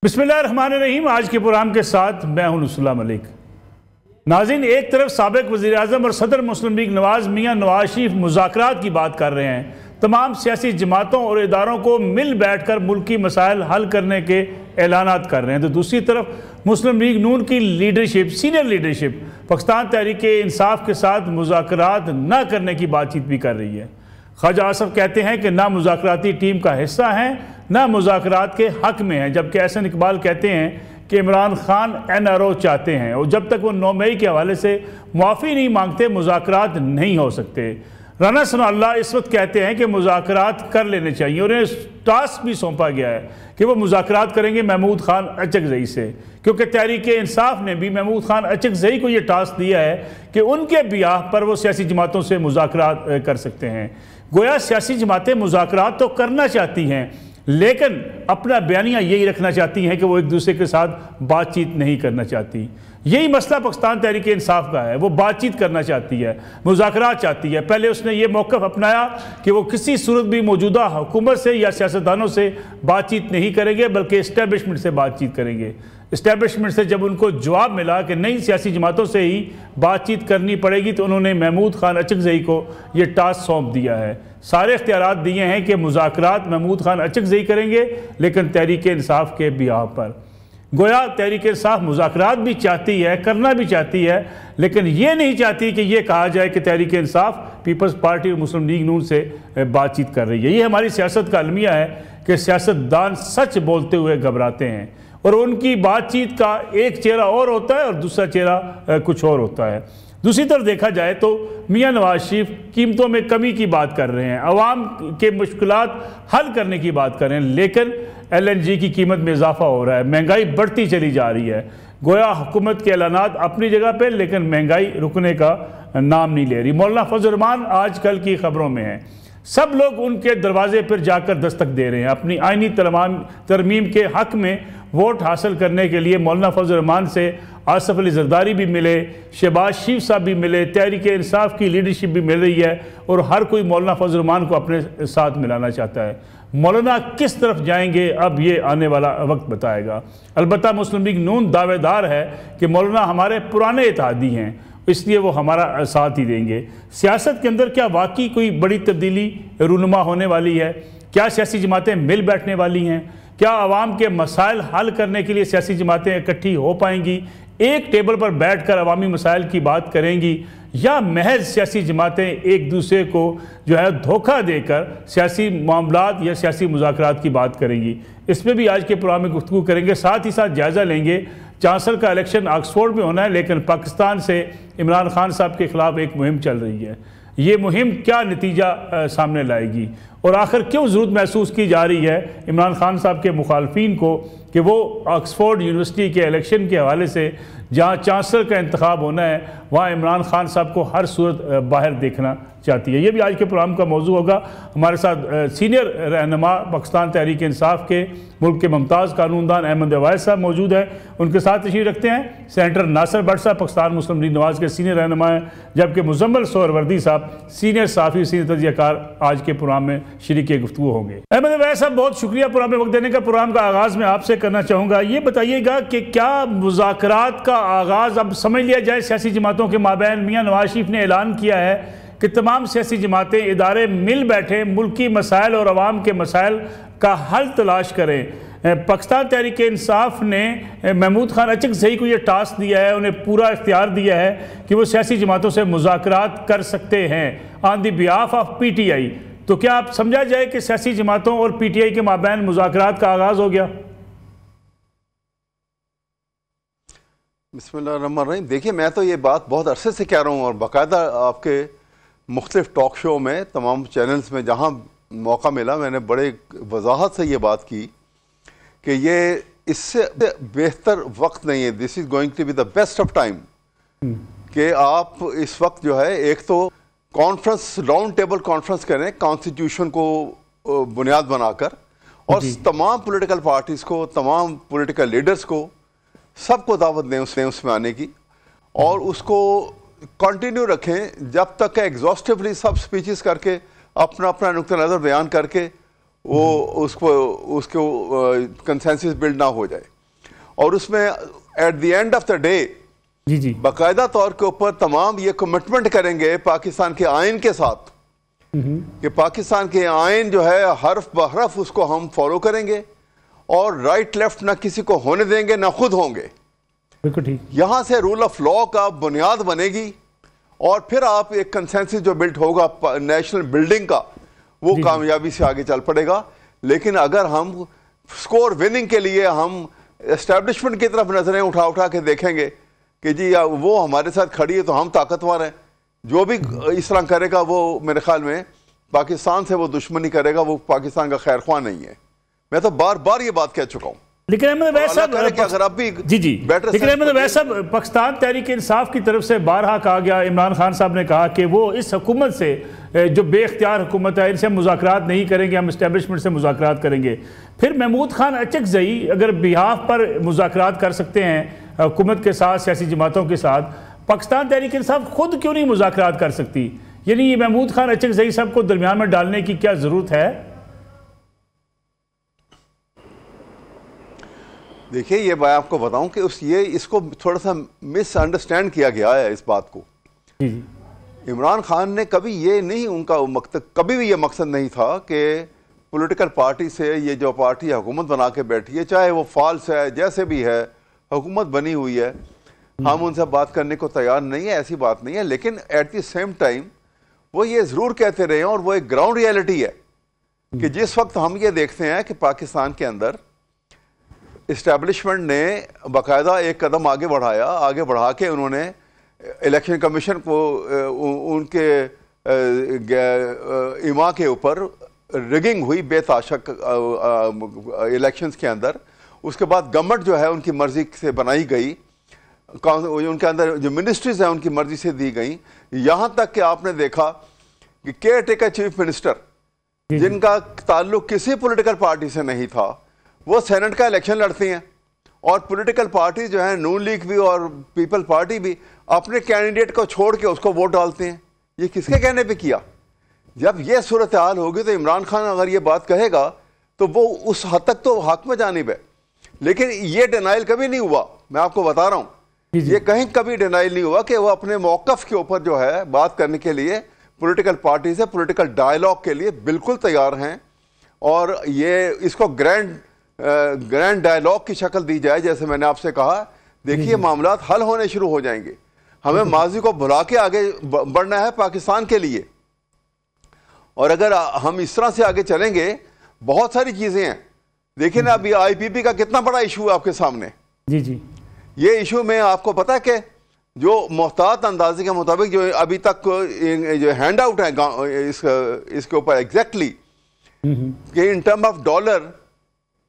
बिस्मिल्लाहिर्रहमानिर्रहीम। आज के प्रोग्राम के साथ मैं हूं नुसुल्लाह मलिक। नाज़रीन, एक तरफ साबिक़ वज़ीर-ए-आज़म और सदर मुस्लिम लीग नवाज़ मियाँ नवाज शरीफ मुज़ाकरात की बात कर रहे हैं, तमाम सियासी जमातों और इदारों को मिल बैठ कर मुल्की मसाइल हल करने के ऐलानात कर रहे हैं, तो दूसरी तरफ मुस्लिम लीग नून की leadership, senior leadership Pakistan Tehreek Insaf के साथ मुज़ाकरात न करने की बातचीत भी कर रही है। ख्वाजा आसफ कहते हैं कि ना मुज़ाकराती टीम का हिस्सा हैं, ना मुज़ाकरात के हक़ में हैं, जबकि एहसन इकबाल कहते हैं कि इमरान खान NRO चाहते हैं और जब तक वो 9 मई के हवाले से मुआफ़ी नहीं मांगते मुज़ाकरात नहीं हो सकते। राना सनाउल्लाह इस वक्त कहते हैं कि मुज़ाकरात कर लेने चाहिए और उन्हें टास्क भी सौंपा गया है कि वो मुज़ाकरात करेंगे महमूद खान अचकज़ई से, क्योंकि तहरीक इंसाफ ने भी महमूद खान अचकज़ई को ये टास्क दिया है कि उनके बियाह पर वो सियासी जमातों से मुज़ाकरात कर सकते हैं। गोया सियासी जमातें मुज़ाकरात तो करना चाहती हैं, लेकिन अपना बयानिया यही रखना चाहती हैं कि वो एक दूसरे के साथ बातचीत नहीं करना चाहती। यही मसला पाकिस्तान तहरीक इंसाफ का है, वो बातचीत करना चाहती है, मुज़ाकरात चाहती है। पहले उसने ये मौक़िफ़ अपनाया कि वो किसी सूरत भी मौजूदा हुकूमत से या सियासतदानों से बातचीत नहीं करेंगे, बल्कि इस्टेब्लिशमेंट से बातचीत करेंगे। इस्टेब्लिशमेंट से जब उनको जवाब मिला कि नई सियासी जमातों से ही बातचीत करनी पड़ेगी, तो उन्होंने महमूद खान अचकज़ई को ये टास्क सौंप दिया है। सारे इख्तियारात दिए हैं कि मुज़ाकरात महमूद खान अचकज़ई करेंगे, लेकिन तहरीक इंसाफ के बियाह पर। गोया तहरीक इंसाफ मुज़ाकरात भी चाहती है, करना भी चाहती है, लेकिन ये नहीं चाहती कि ये कहा जाए कि तहरीक इंसाफ पीपल्स पार्टी और मुस्लिम लीग नून से बातचीत कर रही है। ये हमारी सियासत का अलमिया है कि सियासतदान सच बोलते हुए घबराते हैं और उनकी बातचीत का एक चेहरा और होता है और दूसरा चेहरा कुछ और होता है। दूसरी तरफ देखा जाए तो मियाँ नवाज शरीफ कीमतों में कमी की बात कर रहे हैं, अवाम के मुश्किलात हल करने की बात कर रहे हैं, लेकिन LNG की कीमत में इजाफा हो रहा है, महंगाई बढ़ती चली जा रही है। गोया हुकूमत के ऐलानात अपनी जगह पे, लेकिन महंगाई रुकने का नाम नहीं ले रही। मौलाना फजल रहमान आजकल की खबरों में हैं, सब लोग उनके दरवाजे पर जाकर दस्तक दे रहे हैं अपनी आइनी तरमीम के हक़ में वोट हासिल करने के लिए। मौलाना फजल रहमान से आसफ अली जरदारी भी मिले, शहबाज शरीफ साहब भी मिले, तहरीक इंसाफ की लीडरशिप भी मिल रही है और हर कोई मौलाना फजल रहमान को अपने साथ मिलाना चाहता है। मौलाना किस तरफ जाएंगे अब ये आने वाला वक्त बताएगा। अलबत्ता मुस्लिम लीग नून दावेदार है कि मौलाना हमारे पुराने इत्तेहादी हैं, इसलिए वो हमारा साथ ही देंगे। सियासत के अंदर क्या वाकई कोई बड़ी तब्दीली रूनुमा होने वाली है? क्या सियासी जमातें मिल बैठने वाली हैं? क्या आवाम के मसाइल हल करने के लिए सियासी जमातें इकट्ठी हो पाएंगी, एक टेबल पर बैठकर अवामी मसाइल की बात करेंगी, या महज सियासी जमातें एक दूसरे को जो है धोखा देकर सियासी मामलात या सियासी मुज़ाकरात की बात करेंगी? इस पर भी आज के प्रोग्राम में गुफ्तगू करेंगे। साथ ही साथ जायज़ा लेंगे, चांसलर का इलेक्शन ऑक्सफोर्ड में होना है, लेकिन पाकिस्तान से इमरान खान साहब के ख़िलाफ़ एक मुहिम चल रही है। ये मुहिम क्या नतीजा सामने लाएगी और आखिर क्यों ज़रूरत महसूस की जा रही है इमरान खान साहब के मुखालफिन को कि वो ऑक्सफोर्ड यूनिवर्सिटी के इलेक्शन के हवाले से जहाँ चांसलर का इंतखाब होना है, वहाँ इमरान खान साहब को हर सूरत बाहर देखना चाहती है। ये भी आज के प्रोग्राम का मौजू होगा। हमारे साथ सीनियर रहनुमा पाकिस्तान तहरीक इंसाफ के मुल्क के मुमताज़ कानूनदान अहमद अवैस साहब मौजूद हैं, उनके साथ तशरीफ़ रखते हैं सेनेटर नासिर भट्ट साहब पाकिस्तान मुस्लिम लीग नवाज़ के सीनियर रहनुमा हैं, जबकि मुजम्मिल सोहरवर्दी साहब सीनियर साफ़ी सीनियर तजियाकार आज के प्रोग्राम में शरीक गुफ्तगू होंगे। अहमद अवैस साहब, बहुत शुक्रिया प्रोग्राम में वक्त देने का। प्रोग्राम का आगाज़ में आपसे करना चाहूँगा, ये बताइएगा कि क्या मुज़ाकरात का आगाज़ अब समझ लिया जाए सियासी जमातों के माबैन? मियाँ नवाज शरीफ ने ऐलान किया है कि तमाम सियासी जमातें इदारे मिल बैठे मुल्की मसाइल और अवाम के मसाइल का हल तलाश करें। पाकिस्तान तहरीक इंसाफ ने महमूद खान अचकज़ई को ये टास्क दिया है, उन्हें पूरा इख्तियार दिया है कि वो सियासी जमातों से मुज़ाकरात कर सकते हैं on the behalf of PTI। तो क्या आप समझा जाए कि सियासी जमातों और PTI के माबैन मुज़ाकरात का आगाज़ हो गया? बिस्मिल्लाहिर्रहमानिर्रहीम। देखिए, मैं तो ये बात बहुत अरसे से कह रहा हूँ और बाकायदा आपके मुख्तलिफ टॉक शो में, तमाम चैनल्स में जहाँ मौका मिला, मैंने बड़े वजाहत से ये बात की कि ये इससे बेहतर वक्त नहीं है। This is going to be the best of time कि आप इस वक्त जो है एक तो कॉन्फ्रेंस, राउंड टेबल कॉन्फ्रेंस करें कॉन्स्टिट्यूशन को बुनियाद बनाकर, और तमाम पॉलिटिकल पार्टीज़ को, तमाम पॉलिटिकल लीडर्स को, सबको दावत दें उसमें आने की, और उसको कंटिन्यू रखें जब तक एग्जॉस्टिवली सब स्पीचेस करके अपना अपना नुक्ता नज़र बयान करके वो उसको कंसेंसस बिल्ड ना हो जाए। और उसमें at the end of the day जी बाकायदा तौर के ऊपर तमाम ये कमिटमेंट करेंगे पाकिस्तान के आइन के साथ कि पाकिस्तान के आइन जो है हर्फ बहरफ उसको हम फॉलो करेंगे और राइट लेफ्ट ना किसी को होने देंगे ना खुद होंगे। बिल्कुल ठीक। यहां से रूल ऑफ लॉ का बुनियाद बनेगी और फिर आप एक कंसेंसस जो बिल्ड होगा नेशनल बिल्डिंग का वो कामयाबी से आगे चल पड़ेगा। लेकिन अगर हम स्कोर विनिंग के लिए हम एस्टेब्लिशमेंट की तरफ नजरें उठा उठा के देखेंगे कि जी वो हमारे साथ खड़ी है तो हम ताकतवर हैं, जो भी इस तरह करेगा वो मेरे ख्याल में पाकिस्तान से वो दुश्मनी करेगा, वो पाकिस्तान का खैर ख्वाह नहीं है। मैं तो बार बार ये बात कह चुका हूं। लेकिन अहमद अवैस साहब, अगर आप भी लेकिन अहमद अवैस साहब, पाकिस्तान तहरीक इंसाफ की तरफ से बारहा कहा गया, इमरान खान साहब ने कहा कि वो इस हुकूमत से जो बेख्तियार हुकूमत है इनसे हम मुज़ाकरात नहीं करेंगे, हम इस्टेब्लिशमेंट से मुज़ाकरात करेंगे। फिर महमूद खान अचकज़ई अगर बिहाफ पर मुज़ाकरात कर सकते हैं हुकूमत के साथ, सियासी जमातों के साथ, पाकिस्तान तहरीक इंसाफ खुद क्यों नहीं मुज़ाकरात कर सकती? यानी महमूद खान अचकज़ई साहब को दरमियान में डालने की क्या ज़रूरत है? देखिए, ये मैं आपको बताऊं कि इसको थोड़ा सा मिसअंडरस्टैंड किया गया है इस बात को। इमरान खान ने कभी ये नहीं, उनका मकसद कभी भी ये मकसद नहीं था कि पॉलिटिकल पार्टी से ये जो पार्टी हुकूमत बना के बैठी है, चाहे वो फॉल्स है जैसे भी है, हुकूमत बनी हुई है, हम उनसे बात करने को तैयार नहीं है, ऐसी बात नहीं है। लेकिन एट द सेम टाइम वो ये ज़रूर कहते रहे हैं और वो एक ग्राउंड रियलिटी है कि जिस वक्त हम ये देखते हैं कि पाकिस्तान के अंदर इस्टेब्लिशमेंट ने बाकायदा एक कदम आगे बढ़ाया, आगे बढ़ा के उन्होंने इलेक्शन कमीशन को उनके इमा के ऊपर रिगिंग हुई बेताशक इलेक्शंस के अंदर। उसके बाद गवर्नमेंट जो है उनकी मर्जी से बनाई गई, उनके अंदर जो मिनिस्ट्रीज हैं उनकी मर्जी से दी गई। यहाँ तक कि आपने देखा कि केयर टेकर चीफ मिनिस्टर जिनका ताल्लुक किसी पॉलिटिकल पार्टी से नहीं था, वो सेनेट का इलेक्शन लड़ती हैं और पॉलिटिकल पार्टी जो है नून लीग भी और पीपल पार्टी भी अपने कैंडिडेट को छोड़ के उसको वोट डालते हैं। ये किसके कहने पे किया? जब ये सूरत हाल होगी तो इमरान खान अगर ये बात कहेगा तो वो उस हद तक तो हक में जानिब है, लेकिन ये डिनाइल कभी नहीं हुआ। मैं आपको बता रहा हूँ, ये कहीं कभी डिनाइल नहीं हुआ कि वो अपने मौकफ के ऊपर जो है बात करने के लिए पॉलिटिकल पार्टी से पॉलिटिकल डायलॉग के लिए बिल्कुल तैयार हैं। और ये इसको ग्रैंड डायलॉग की शक्ल दी जाए, जैसे मैंने आपसे कहा, देखिए मामलात हल होने शुरू हो जाएंगे। हमें माजी को भुला के आगे बढ़ना है पाकिस्तान के लिए, और अगर हम इस तरह से आगे चलेंगे बहुत सारी चीजें हैं। देखिए ना, अभी IPP का कितना बड़ा इशू है आपके सामने। जी ये इशू में आपको पता है कि जो मोहतात अंदाजे के मुताबिक जो अभी तक जो हैंड आउट है इसके ऊपर एग्जैक्टली कि in term of dollar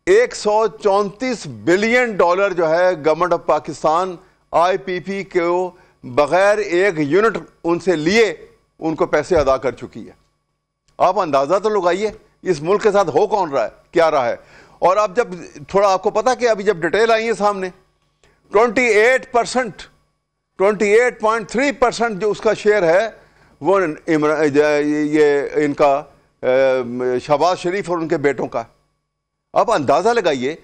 134 billion dollar जो है गवर्नमेंट ऑफ पाकिस्तान IPP को बगैर एक यूनिट उनसे लिए उनको पैसे अदा कर चुकी है। आप अंदाजा तो लगाइए इस मुल्क के साथ हो कौन रहा है, क्या रहा है। और अब जब थोड़ा आपको पता कि अभी जब डिटेल आई है सामने, 28.3% जो उसका शेयर है वो ये इनका शहबाज शरीफ और उनके बेटों का। अब अंदाजा लगाइए,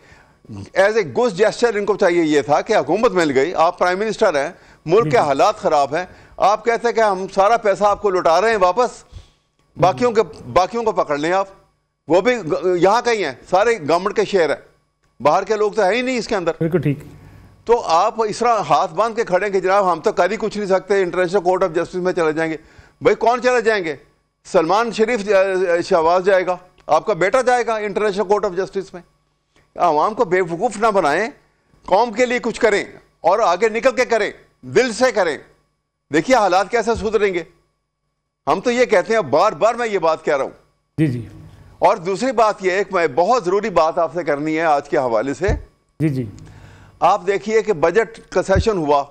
एज ए गुड जेस्चर इनको चाहिए ये था कि हुकूमत मिल गई, आप प्राइम मिनिस्टर हैं, मुल्क के हालात खराब हैं, आप कहते हैं कि हम सारा पैसा आपको लौटा रहे हैं वापस, बाकियों को पकड़ लें आप, वो भी यहाँ कहीं हैं, सारे गवर्नमेंट के शेयर है, बाहर के लोग तो है ही नहीं इसके अंदर। बिल्कुल ठीक। तो आप इस तरह हाथ बांध के खड़े कि जनाब हम तो कर ही कुछ नहीं सकते, इंटरनेशनल कोर्ट ऑफ जस्टिस में चले जाएंगे। भाई कौन चले जाएंगे? सलमान शरीफ शहबाज जाएगा, आपका बेटा जाएगा इंटरनेशनल कोर्ट ऑफ जस्टिस में। आवाम को बेवकूफ़ ना बनाएं, कौम के लिए कुछ करें और आगे निकल के करें, दिल से करें। देखिए हालात कैसे सुधरेंगे। हम तो ये कहते हैं, बार बार मैं ये बात कह रहा हूं। जी। और दूसरी बात ये एक मैं बहुत ज़रूरी बात आपसे करनी है आज के हवाले से। जी। आप देखिए कि बजट का सेशन हुआ,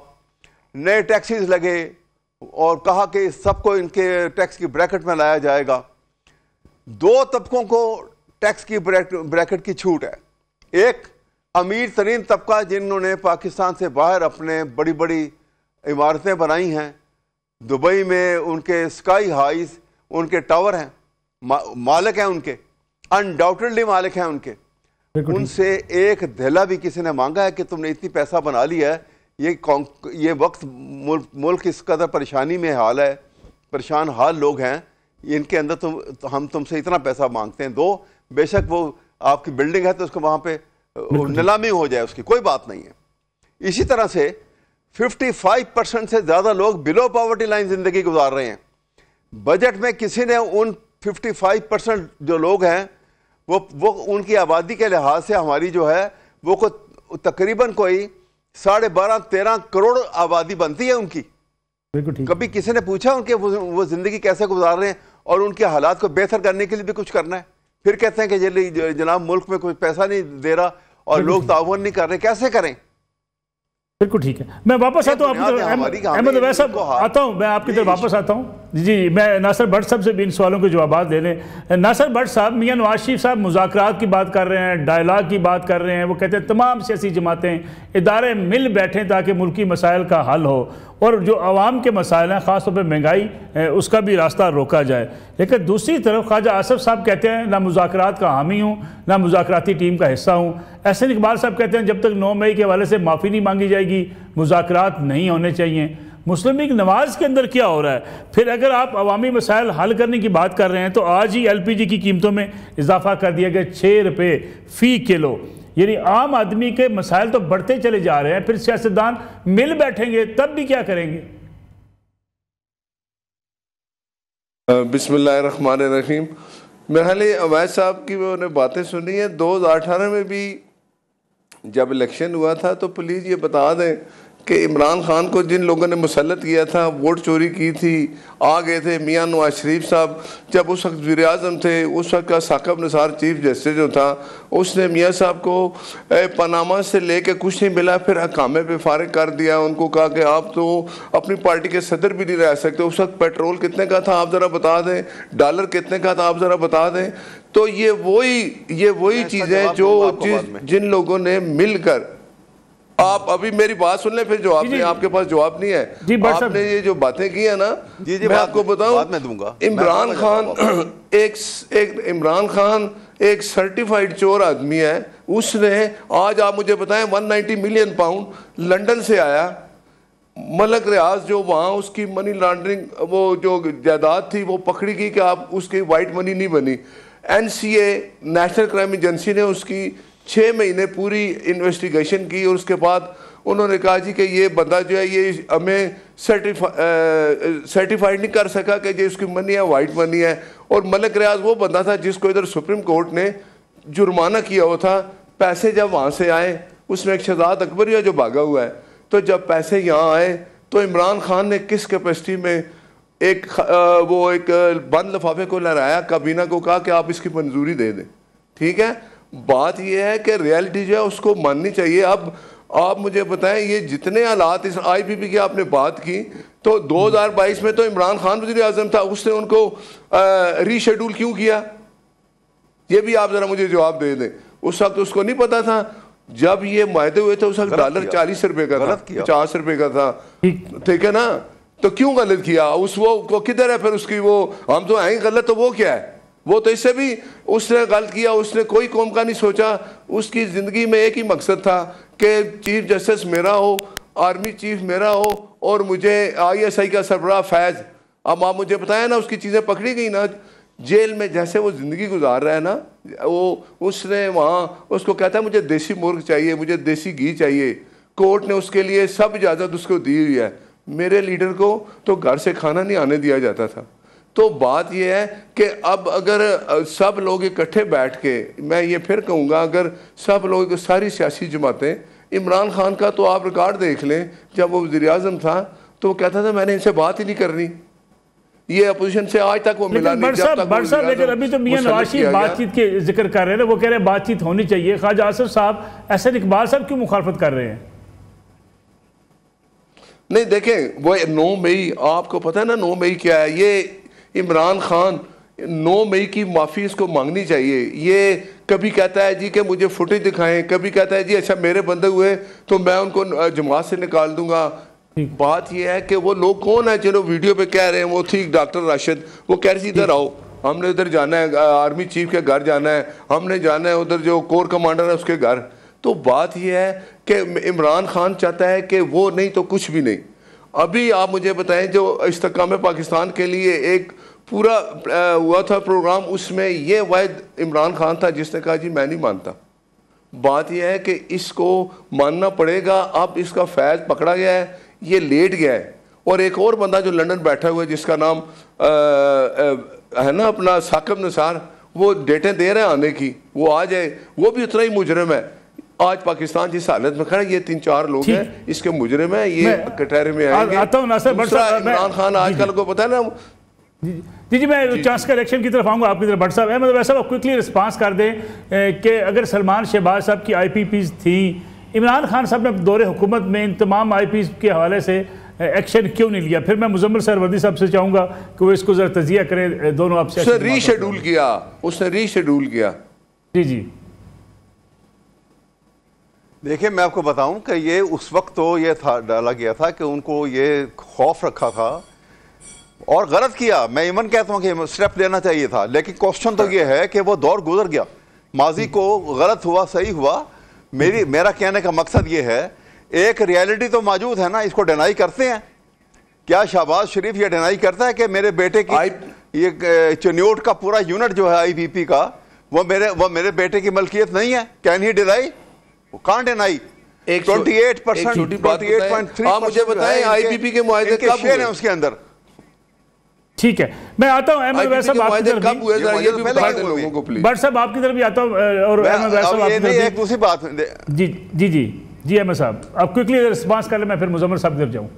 नए टैक्सेस लगे और कहा कि सबको इनके टैक्स की ब्रैकेट में लाया जाएगा। दो तबकों को टैक्स की ब्रैकेट की छूट है। एक अमीर तरीन तबका जिन्होंने पाकिस्तान से बाहर अपने बड़ी बड़ी इमारतें बनाई हैं, दुबई में उनके स्काई हाइज, उनके टावर हैं, मालिक हैं उनके, अनडाउटेडली मालिक हैं उनके। उनसे एक धेला भी किसी ने मांगा है कि तुमने इतनी पैसा बना लिया है, ये वक्त मुल्क इस कदर परेशानी में हाल है, परेशान हाल लोग हैं, इनके अंदर हम तुमसे इतना पैसा मांगते हैं, दो। बेशक वो आपकी बिल्डिंग है तो उसको वहाँ पे नीलामी हो जाए, उसकी कोई बात नहीं है। इसी तरह से 55% से ज़्यादा लोग बिलो पॉवर्टी लाइन ज़िंदगी गुजार रहे हैं। बजट में किसी ने उन 55% जो लोग हैं वो उनकी आबादी के लिहाज से हमारी जो है वो तकरीबन कोई 12.5-13 करोड़ आबादी बनती है उनकी। कभी किसी ने पूछा उनके वो ज़िंदगी कैसे गुजार रहे हैं और उनके हालात को बेहतर करने के लिए भी कुछ करना है? फिर कहते हैं कि जनाब मुल्क में कोई पैसा नहीं दे रहा और लोग ताउन नहीं कर रहे, कैसे करें? बिल्कुल ठीक है, मैं वापस आता हूँ अहमद अवैस साहब, आता हूँ मैं आपकी तरफ वापस आता हूँ। जी, मैं नासिर भट्ट साहब से भी इन सवालों के जवाब दे लें। नासिर भट्ट साहब, मियां नवाज शरीफ साहब मुज़ाकरात की बात कर रहे हैं, डायलाग की बात कर रहे हैं। वो कहते हैं तमाम सियासी जमातें इदारे मिल बैठें ताकि मुल्की मसाइल का हल हो और जो आवाम के मसाइल हैं ख़ासतौर पर महंगाई, उसका भी रास्ता रोका जाए। लेकिन दूसरी तरफ ख्वाजा आसफ साहब कहते हैं ना मुज़ाकरात का हामी हूँ ना मुज़ाकराती टीम का हिस्सा हूँ। एहसन इकबाल साहब कहते हैं जब तक 9 मई के हवाले से माफ़ी नहीं मांगी जाएगी मुज़ाकरात नहीं होने चाहिए। मुस्लिम लीग नवाज़ के अंदर क्या हो रहा है? फिर अगर आप अवामी मसाइल हल करने की बात कर रहे हैं तो आज ही LPG की कीमतों में इजाफा कर दिया गया 6 रुपये फ़ी किलो, यानी आम आदमी के मसाइल तो बढ़ते चले जा रहे हैं। फिर सियासतदान मिल बैठेंगे तब भी क्या करेंगे? बिस्मिल्लाहिर्रहमानिर्रहीम। मेरे ख्याल अवैस साहब की उन्होंने बातें सुनी है। 2018 में भी जब इलेक्शन हुआ था तो प्लीज़ ये बता दें कि इमरान खान को जिन लोगों ने मुसल्लत किया था, वोट चोरी की थी, आ गए थे मियां नवाज शरीफ साहब जब उस वक्त वज़ीर आज़म थे, उस वक्त का साकिब निसार चीफ जस्टिस जो था उसने मियां साहब को पनामा से लेके कुछ नहीं मिला, फिर हकामे पे फारिग कर दिया। उनको कहा कि आप तो अपनी पार्टी के सदर भी नहीं रह सकते। उस वक्त पेट्रोल कितने का था आप ज़रा बता दें, डॉलर कितने का था आप ज़रा बता दें। तो ये वही चीज़ें जो जिन लोगों ने मिलकर, आप अभी मेरी बात सुन लें फिर जवाब नहीं, आपके पास जवाब नहीं है। आपने ये जो बातें की है ना, मैं आपको बताऊं, इमरान खान एक सर्टिफाइड चोर आदमी है। उसने आज आप मुझे बताएं 190 मिलियन पाउंड लंदन से आया। मलक रियाज जो वहाँ उसकी मनी लॉन्ड्रिंग वो जो जायदाद थी वो पकड़ी गई कि आप उसकी वाइट मनी नहीं बनी। NCA नेशनल क्राइम एजेंसी ने उसकी 6 महीने पूरी इन्वेस्टिगेशन की और उसके बाद उन्होंने कहा जी कि ये बंदा जो है ये हमें सर्टिफाइड नहीं कर सका कि जो उसकी मनी है वाइट मनी है। और मलिक रियाज वो बंदा था जिसको इधर सुप्रीम कोर्ट ने जुर्माना किया हुआ था। पैसे जब वहाँ से आए, उसमें एक शहजाद अकबरिया जो भागा हुआ है, तो जब पैसे यहाँ आए तो इमरान खान ने किस कैपेसिटी में एक बंद लिफाफे को लहराया, काबीना को कहा कि आप इसकी मंजूरी दे दें। ठीक है, बात यह है कि रियलिटी जो है उसको माननी चाहिए। अब आप मुझे बताएं, ये जितने हालात इस IPP की आपने बात की, तो 2022 में तो इमरान खान वज़ीर आज़म था, उसने उनको रीशेड्यूल क्यों किया? ये भी आप ज़रा मुझे जवाब दे दें। उस वक्त उसको नहीं पता था, जब ये मायदे हुए थे उस वक्त डॉलर 40 रुपए का था, 50 रुपए का था। ठीक है ना, तो क्यों गलत किया? उस वो किधर है फिर उसकी वो, हम तो हैं गलत, तो वो क्या है? वो तो इससे भी उसने गलत किया, उसने कोई कौम का नहीं सोचा। उसकी ज़िंदगी में एक ही मकसद था कि चीफ जस्टिस मेरा हो, आर्मी चीफ मेरा हो और मुझे ISI का सरबराह फैज़। अब आप मुझे बताएं ना, उसकी चीज़ें पकड़ी गई ना, जेल में जैसे वो ज़िंदगी गुजार रहा है ना, वो उसने वहाँ उसको कहता है मुझे देसी मुर्ग चाहिए, मुझे देसी घी चाहिए। कोर्ट ने उसके लिए सब इजाज़त उसको दी हुई है। मेरे लीडर को तो घर से खाना नहीं आने दिया जाता था। तो बात यह है कि अब अगर सब लोग इकट्ठे बैठ के, मैं ये फिर कहूँगा, अगर सब लोग सारी सियासी जमातें, इमरान खान का तो आप रिकॉर्ड देख लें, जब वो वज़ीर आज़म था तो वो कहता था मैंने इनसे बात ही नहीं करनी। ये अपोजिशन से आज तक वो मिला नहीं। लेकिन अभी तो मियां नवाज शरीफ बातचीत के जिक्र कर रहे हैं, वो कह रहे हैं बातचीत होनी चाहिए। ख्वाजा आसिफ साहब, एहसन इकबाल साहब क्यों मुखालफत कर रहे हैं? नहीं देखें, वो 9 मई, आपको पता है ना 9 मई क्या है? ये इमरान खान 9 मई की माफ़ी इसको मांगनी चाहिए। ये कभी कहता है जी कि मुझे फुटेज दिखाएं, कभी कहता है जी अच्छा मेरे बंदे हुए तो मैं उनको जमात से निकाल दूंगा। बात यह है कि वो लोग कौन है जो वीडियो पे कह रहे हैं? वो थी डॉक्टर राशिद, वो कह रही थी इधर आओ, हमने उधर जाना है, आर्मी चीफ के घर जाना है, हमने जाना है उधर जो कोर कमांडर है उसके घर। तो बात यह है कि इमरान खान चाहता है कि वो नहीं तो कुछ भी नहीं। अभी आप मुझे बताएं, जो इस्तेकाम पाकिस्तान के लिए एक पूरा हुआ था प्रोग्राम, उसमें ये वाहिद इमरान खान था जिसने कहा जी मैं नहीं मानता। बात यह है कि इसको मानना पड़ेगा। अब इसका फैज़ पकड़ा गया है, ये लेट गया है। और एक और बंदा जो लंदन बैठा हुआ है जिसका नाम है ना अपना साकिब निसार, वो डेटें दे रहे हैं आने की, वो आ जाए, वो भी उतना ही मुजरिम है। आज पाकिस्तान जिस हालत में खड़ा है, ये 3-4 लोग हैं इसके मुजरिम है, ये कटहरे में आएंगे। इमरान खान आजकल को पता है ना। जी मैं चांस करेक्शन की तरफ आऊँगा आपकी तरफ। भट्ट साहब अहमद वैसा आप क्विकली रिस्पांस कर दें कि अगर सलमान शहबाज साहब की IPPs थी, इमरान खान साहब ने दौरे हुकूमत में इन तमाम IPs के हवाले से एक्शन क्यों नहीं लिया? फिर मैं मुजम्मिल सरवर्दी साहब से चाहूँगा कि वो इसको ज़रा तजिया करें। दोनों आपसे उसने रीशेड्यूल किया, उसने रीशेड्यूल किया। जी देखिए, मैं आपको बताऊं कि ये उस वक्त तो ये था डाला गया था कि उनको ये खौफ रखा था और गलत किया। मैं इवन कहता हूं कि स्टेप लेना चाहिए था, लेकिन क्वेश्चन तो ये है कि वो दौर गुजर गया, माजी को गलत हुआ सही हुआ। मेरा कहने का मकसद ये है, एक रियलिटी तो मौजूद है ना, इसको डिनाई करते हैं क्या? शहबाज शरीफ ये डिनाई करता है कि मेरे बेटे की ये चिन्यूट का पूरा यूनिट जो है IPP का, वो मेरे बेटे की मलकियत नहीं है? Can he deny? Can't deny. 28.3% आप मुझे बताएं IPP के मुआहदे कब हुए हैं उसके अंदर? ठीक है, मैं आता हूँ अहमद वैसा आपकी तरफ कब हुए ये भी बता दें लोगों को प्लीज। भट्ट साहब आपकी तरफ भी आता हूँ और अहमद वैसा एक दूसरी बात। जी जी जी जी अहमद साहब आप क्विकली रिस्पांस कर ले, मैं फिर मुजम्मिल साहब की तरफ जाऊँ।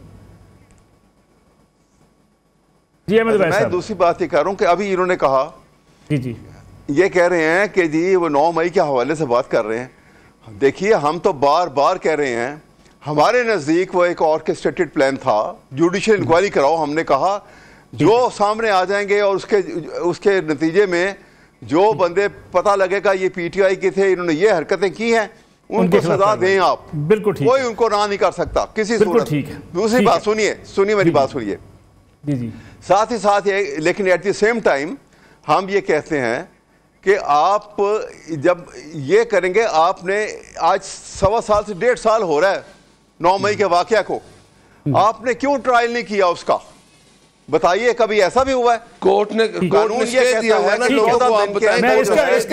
जी अहमद वैसा मैं दूसरी बात ये कह रहा हूँ कि अभी इन्होंने कहा, जी ये कह रहे हैं कि जी वो 9 मई के हवाले से बात कर रहे हैं। देखिए, हम तो बार बार कह रहे हैं, हमारे नज़दीक वो एक ऑर्केस्ट्रेटेड प्लान था, जुडिशियल इंक्वायरी कराओ। हमने कहा जो सामने आ जाएंगे और उसके नतीजे में जो बंदे पता लगेगा ये PTI के थे, इन्होंने ये हरकतें की हैं, उनको सजा दें आप। बिल्कुल ठीक, कोई उनको ना नहीं कर सकता किसी सूरत। दूसरी बात सुनिए मेरी बात सुनिए जी। साथ ही साथ ये, लेकिन एट द सेम टाइम हम ये कहते हैं कि आप जब ये करेंगे, आपने आज 1.25 साल से 1.5 साल हो रहा है 9 मई के वाकया को, आपने क्यों ट्रायल नहीं किया उसका? बताइए, कभी ऐसा भी हुआ है? कोर्ट ने कानून ये कहता है ना,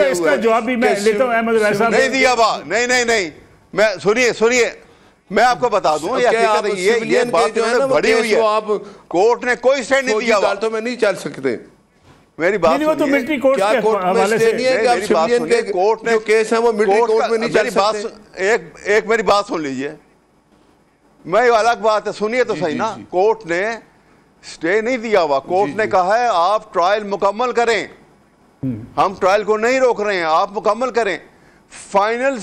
इसका जवाब भी मैं लेता हूं अहमद वैसा। नहीं दिया बा, नहीं, मैं सुनिए मैं आपको बता दूं, ये बात जो है ना बड़ी हुई है, कोर्ट ने कोई स्टैंड नहीं दिया। तो मैं नहीं चल सकते। मेरी बात नहीं, वो तो मिलिट्री कोर्ट के हवाले से नहीं है कि आप सिविलियन के कोर्ट ने केस है वो मिलिट्री कोर्ट में नहीं चल सकते। एक मेरी बात सुन लीजिए, मैं अलग बात है, सुनिए तो सही ना। कोर्ट ने स्टे नहीं दिया हुआ, कोर्ट ने कहा है आप ट्रायल मुकम्मल करें, हम ट्रायल को नहीं रोक रहे हैं, आप मुकम्मल करें। फाइनल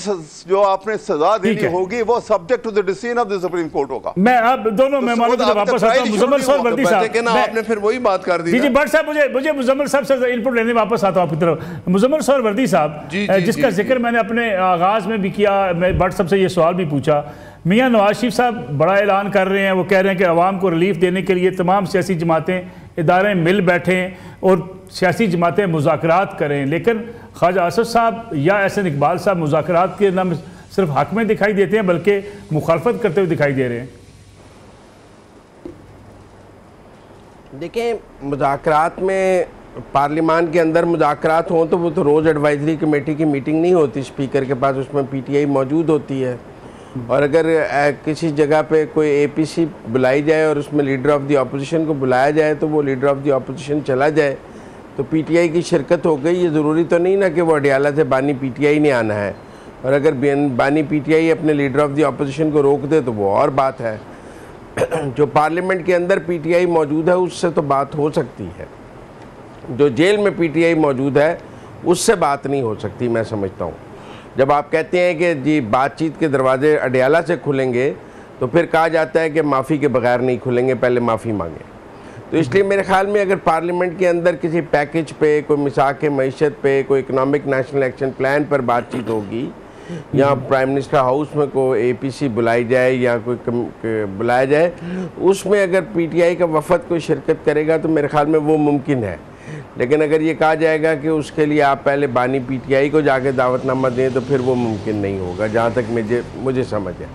जो आपने सजा देनी होगी वो subject to the decision of the Supreme Court होगा। मैं अब दोनों मेहमानों की वापस आता हूं। मुजम्मिल सरवर्दी साहब, आपने फिर वही बात कर दी। जी भट्ट साहब, मुझे मुजम्मिल साहब से इनपुट लेने वापस आता हूं आपकी तरफ। मुजम्मिल सरवर्दी साहब, जिसका जिक्र मैंने अपने आगाज में भी किया, मैं भट्ट साहब से ये सवाल भी पूछा, मियाँ नवाज शरीफ साहब बड़ा ऐलान कर रहे हैं, वो कह रहे हैं कि अवाम को रिलीफ देने के लिए तमाम सियासी जमातें इदारे मिल बैठें और सियासी जमातें मुज़ाकरात करें, लेकिन ख्वाजा असद साहब या एहसन इकबाल साहब मुज़ाकरात के नाम सिर्फ हक में दिखाई देते हैं बल्कि मुखालफत करते हुए दिखाई दे रहे हैं। देखें, मुज़ाकरात में पार्लियामान के अंदर मुज़ाकरात हों तो वो तो रोज़ एडवाइजरी कमेटी की मीटिंग नहीं होती स्पीकर के पास, उसमें PTI मौजूद होती है। और अगर किसी जगह पे कोई APC बुलाई जाए और उसमें लीडर ऑफ द अपोजिशन को बुलाया जाए तो वो लीडर ऑफ द अपोजिशन चला जाए तो PTI की शिरकत हो गई। ये ज़रूरी तो नहीं ना कि वो अडियाला से बानी PTI ने आना है, और अगर बानी PTI अपने लीडर ऑफ द अपोजिशन को रोक दे तो वो और बात है। जो पार्लियामेंट के अंदर PTI मौजूद है उससे तो बात हो सकती है, जो जेल में PTI मौजूद है उससे बात नहीं हो सकती, मैं समझता हूँ। जब आप कहते हैं कि जी बातचीत के दरवाजे अडियाला से खुलेंगे तो फिर कहा जाता है कि माफ़ी के बगैर नहीं खुलेंगे, पहले माफ़ी मांगे। तो इसलिए मेरे ख्याल में अगर पार्लियामेंट के अंदर किसी पैकेज पे, कोई मिसाक मईशत पे, कोई इकनॉमिक नेशनल एक्शन प्लान पर बातचीत होगी, या प्राइम मिनिस्टर हाउस में कोई APC बुलाई जाए या कोई बुलाया जाए, उसमें अगर PTI का वफद कोई शिरकत करेगा तो मेरे ख्याल में वो मुमकिन है। लेकिन अगर ये कहा जाएगा कि उसके लिए आप पहले बानी पीटीआई को जाके दावतनामा दें तो फिर वो मुमकिन नहीं होगा, जहाँ तक मुझे समझ है।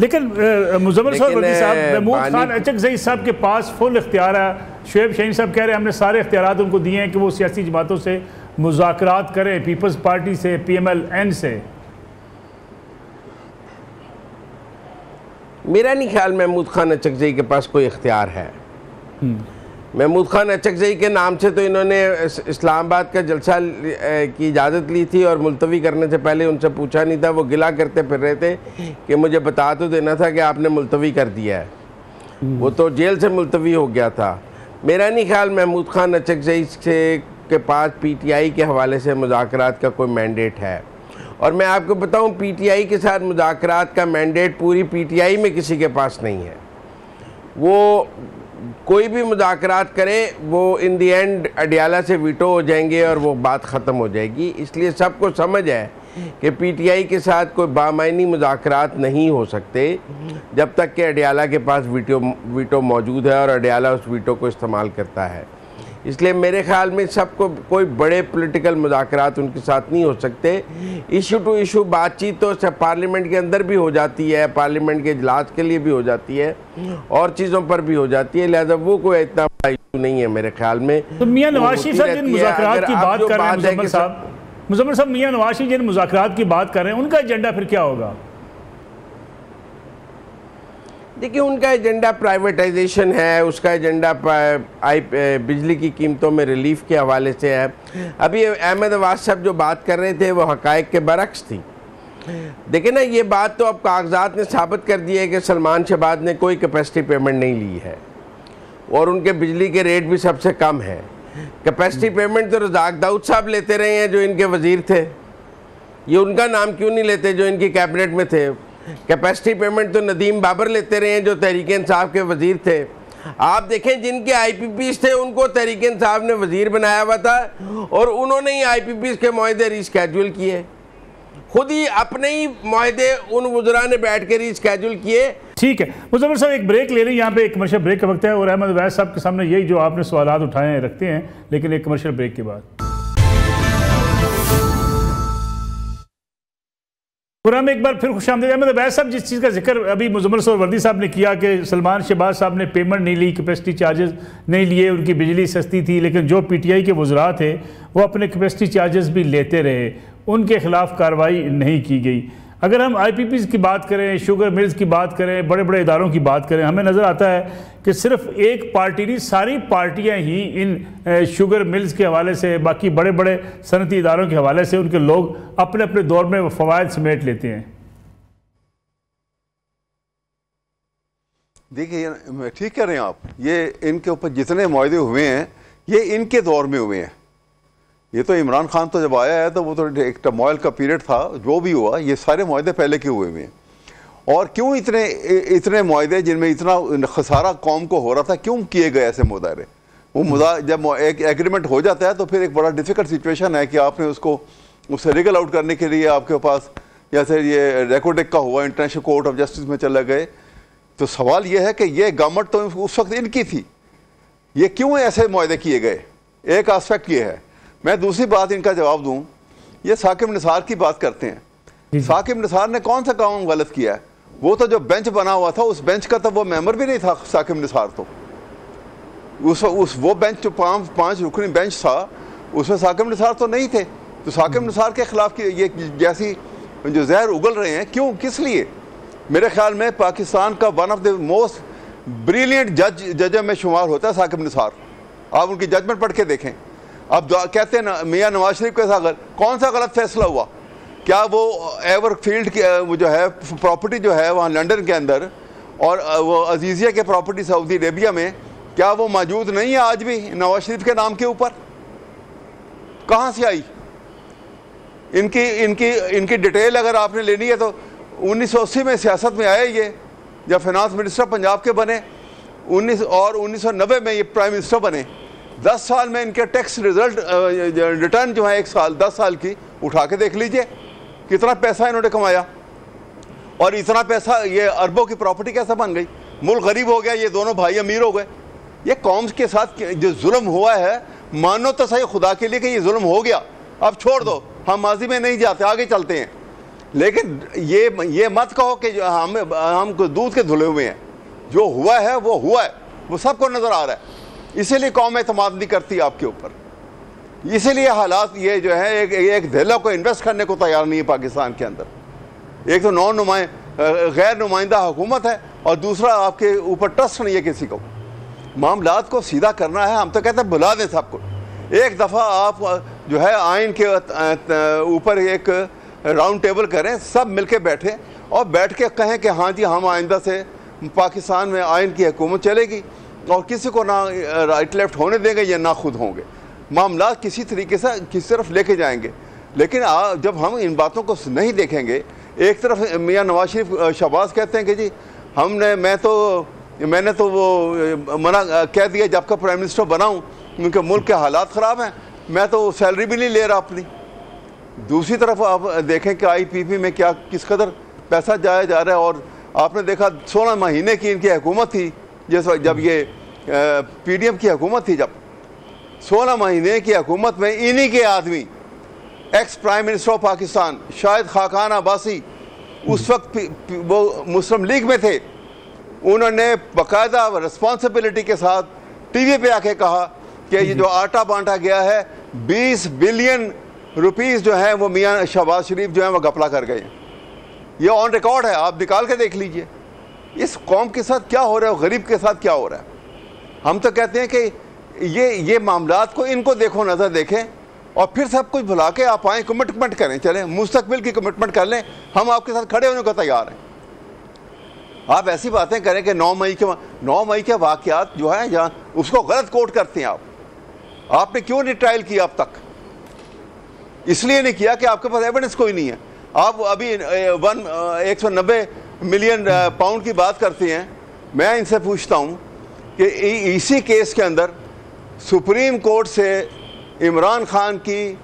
लेकिन मुज़म्मिल साहब, महमूद खान अचकज़ई साहब के पास फुल इख्तियार है। शुएब शाहीन साहब कह रहे हैं हमने सारे इख्तियारात उनको दिए हैं कि वो सियासी जमातों से मुज़ाकरात करें, पीपल्स पार्टी से, PMLN से। मेरा नहीं ख्याल महमूद खान अचकज़ई के पास कोई इख्तियार है। महमूद खान अचकज़ई के नाम से तो इन्होंने इस्लामाबाद का जलसा की इजाज़त ली थी और मुलतवी करने से पहले उनसे पूछा नहीं था। वो गिला करते फिर रहे थे कि मुझे बता तो देना था कि आपने मुलतवी कर दिया है। वो तो जेल से मुलतवी हो गया था। मेरा नहीं ख्याल महमूद खान अचकज़ई के पास PTI के हवाले से मुज़ाकरात का कोई मैंडेट है। और मैं आपको बताऊं, PTI के साथ मुज़ाकरात का मैंडेट पूरी PTI में किसी के पास नहीं है। वो कोई भी मुज़ाकरात करे वो इन दी एंड अडियाला से वीटो हो जाएंगे और वो बात ख़त्म हो जाएगी। इसलिए सबको समझ है कि PTI के साथ कोई बामायनी मुज़ाकरात नहीं हो सकते जब तक कि अडियाला के पास वीटो मौजूद है और अडियाला उस वीटो को इस्तेमाल करता है। इसलिए मेरे ख्याल में सबको कोई बड़े पॉलिटिकल मुज़ाकरात उनके साथ नहीं हो सकते। इशू टू इशू बातचीत तो पार्लियामेंट के अंदर भी हो जाती है, पार्लियामेंट के इजलास के लिए भी हो जाती है और चीज़ों पर भी हो जाती है। लिहाजा वो कोई इतना बड़ा इशू नहीं है मेरे ख्याल में। तो मियां नवाज शरीफ साहब जिन मुज़ाकरात की बात कर रहे हैं, मुज़म्मिल साहब, मियां नवाज शरीफ जिन मुज़ाकरात की बात कर रहे हैं, उनका एजेंडा फिर क्या होगा? देखिए, उनका एजेंडा प्राइवेटाइजेशन है, उसका एजेंडा बिजली की कीमतों में रिलीफ के हवाले से है। अभी अहमद अवाज साहब जो बात कर रहे थे वो हक़ाइक़ के बरक्स थी। देखिए ना, ये बात तो अब कागजात ने साबित कर दी है कि सलमान शहबाज ने कोई कैपेसिटी पेमेंट नहीं ली है और उनके बिजली के रेट भी सबसे कम है। कैपेसिटी पेमेंट तो रज़ाक दाऊद साहब लेते रहे हैं जो इनके वज़ीर थे। ये उनका नाम क्यों नहीं लेते जो इनकी कैबिनेट में थे? कैपेसिटी पेमेंट तो नदीम बाबर लेते रहे हैं जो तहरीक इंसाफ के वज़ीर थे। आप देखें, जिनके IPPs थे उनको तहरीक इंसाफ ने वज़ीर बनाया हुआ था और उन्होंने ही IPPs के मुआहदे रीस्केड्यूल किए। खुद ही अपने ही मुआहदे उन वज़रा ने बैठ के रीस्केड्यूल किए। ठीक है मुज़म्मिल साहब, एक ब्रेक ले लें। यहाँ पे एक कमर्शियल ब्रेक का वक्त है और अहमद अवैस साहब के सामने यही जो आपने सवालात उठाए हैं रखते हैं, लेकिन एक कमर्शियल ब्रेक के बाद। और हम एक बार फिर खुशामदीद। अहमद अवैस साहब, जिस चीज़ का जिक्र अभी मुज़म्मिल सोहरावर्दी साहब ने किया कि सलमान शहबाज साहब ने पेमेंट नहीं ली, कैपेसिटी चार्जेस नहीं लिए, उनकी बिजली सस्ती थी, लेकिन जो PTI के वज़रा थे वो अपने कैपेसिटी चार्जेस भी लेते रहे, उनके ख़िलाफ़ कार्रवाई नहीं की गई। अगर हम IPPs की बात करें, शुगर मिल्स की बात करें, बड़े बड़े इदारों की बात करें, हमें नज़र आता है कि सिर्फ एक पार्टी नहीं, सारी पार्टियां ही इन शुगर मिल्स के हवाले से, बाकी बड़े बड़े सनती इदारों के हवाले से उनके लोग अपने अपने दौर में फ़वाइद समेट लेते हैं। देखिए, ठीक कह रहे हैं आप। ये इनके ऊपर जितने मुआहदे हुए हैं ये इनके दौर में हुए हैं। ये तो इमरान खान तो जब आया है तो वो तो एक टर्मोइल का पीरियड था, जो भी हुआ ये सारे मुआहदे पहले के हुए हैं। और क्यों इतने मुआहदे जिनमें इतना खसारा कौम को हो रहा था, क्यों किए गए ऐसे मुदारे? जब एक एग्रीमेंट हो जाता है तो फिर एक बड़ा डिफ़िकल्ट सिचुएशन है कि आपने उससे रिगल आउट करने के लिए आपके पास, जैसे ये रेकोडेक का हुआ, इंटरनेशनल कोर्ट ऑफ जस्टिस में चले गए। तो सवाल ये है कि ये गवर्नमेंट तो उस वक्त इनकी थी, ये क्यों ऐसे मुआहदे किए गए? एक एस्पेक्ट ये है। मैं दूसरी बात इनका जवाब दूं, ये साकिब निसार की बात करते हैं। साकिब निसार ने कौन सा काम गलत किया है? वो तो जो बेंच बना हुआ था, उस बेंच का तो वो मेंबर भी नहीं था साकिब निसार। तो वो बेंच जो पांच रुकनी बेंच था उसमें साकिब निसार तो नहीं थे। तो साकिब निसार के खिलाफ ये जैसी जो जहर उगल रहे हैं, क्यों, किस लिए? मेरे ख्याल में पाकिस्तान का one of the most brilliant जज में शुमार होता है साकिब निसार। आप उनकी जजमेंट पढ़ के देखें। अब कहते हैं ना, मियाँ नवाज शरीफ के साथ कौन सा गलत फैसला हुआ? क्या वो एवरफील्ड की वो जो है प्रॉपर्टी जो है वहाँ लंदन के अंदर, और वो अजीज़िया के प्रॉपर्टी सऊदी अरेबिया में, क्या वो मौजूद नहीं है आज भी नवाज शरीफ के नाम के ऊपर? कहाँ से आई? इनकी डिटेल अगर आपने लेनी है तो 1980 में सियासत में आए ये, जब फाइनेंस मिनिस्टर पंजाब के बने, 1990 में ये प्राइम मिनिस्टर बने। 10 साल में इनके टैक्स रिटर्न जो है 1 साल 10 साल की उठा के देख लीजिए कितना पैसा इन्होंने कमाया। और इतना पैसा, ये अरबों की प्रॉपर्टी कैसे बन गई? मुल्क गरीब हो गया, ये दोनों भाई अमीर हो गए। ये कौम के साथ जो जुल्म हुआ है मानो तो सही खुदा के लिए कि ये जुल्म हो गया, अब छोड़ दो, हम माजी में नहीं जाते, आगे चलते हैं। लेकिन ये मत कहो कि हम दूध के धुले हुए हैं। जो हुआ है वो हुआ है, वो सबको नज़र आ रहा है। इसीलिए कौम एतमाद नहीं करती आपके ऊपर, इसीलिए हालात ये जो है एक धेला को इन्वेस्ट करने को तैयार नहीं है पाकिस्तान के अंदर। एक तो गैर नुमाइंदा हुकूमत है और दूसरा आपके ऊपर ट्रस्ट नहीं है किसी को। मामलात को सीधा करना है, हम तो कहते हैं बुला दें सबको। एक दफ़ा आप जो है आइन के ऊपर एक राउंड टेबल करें, सब मिलके बैठें और बैठ के कहें कि हाँ जी हम आइंदा से पाकिस्तान में आइन की हुकूमत चलेगी और किसी को ना राइट लेफ्ट होने देंगे या ना खुद होंगे। मामला किसी तरीके से किसी तरफ लेके जाएंगे। लेकिन जब हम इन बातों को नहीं देखेंगे, एक तरफ मियाँ नवाज शरीफ शहबाज कहते हैं कि जी मैंने तो वो मना कह दिया जब का प्राइम मिनिस्टर बनाऊं क्योंकि मुल्क के हालात ख़राब हैं, मैं तो सैलरी भी नहीं ले रहा अपनी। दूसरी तरफ आप देखें कि IPP में क्या किस कदर पैसा जाया जा रहा है। और आपने देखा 16 महीने की इनकी हुकूमत थी, जब ये PDM की हुकूमत थी, जब 16 महीने की हुकूमत में इन्हीं के आदमी ex prime minister of Pakistan Shahid Khaqan Abbasi उस वक्त वो मुस्लिम लीग में थे, उन्होंने बाकायदा रिस्पॉन्सिबिलिटी के साथ TV पे आके कहा कि ये जो आटा बांटा गया है 20 बिलियन रुपीस जो है वो मियाँ शहबाज शरीफ जो है वो घपला कर गए। ये ऑन रिकॉर्ड है, आप निकाल के देख लीजिए इस कौम के साथ क्या हो रहा है, गरीब के साथ क्या हो रहा है। हम तो कहते हैं कि ये मामलात को इनको देखो, नज़र देखें और फिर सब कुछ भुला के आप आएँ, कमिटमेंट करें, चलें मुस्तकबिल की कमिटमेंट कर लें, हम आपके साथ खड़े होने को तैयार हैं। आप ऐसी बातें करें कि 9 मई के वाक़यात जो है जहाँ उसको गलत कोट करते हैं आपने क्यों नहीं ट्रायल किया अब तक? इसलिए नहीं किया कि आपके पास एविडेंस कोई नहीं है। आप अभी 190 मिलियन पाउंड की बात करते हैं। मैं इनसे पूछता हूँ कि इसी केस के अंदर सुप्रीम कोर्ट से इमरान खान की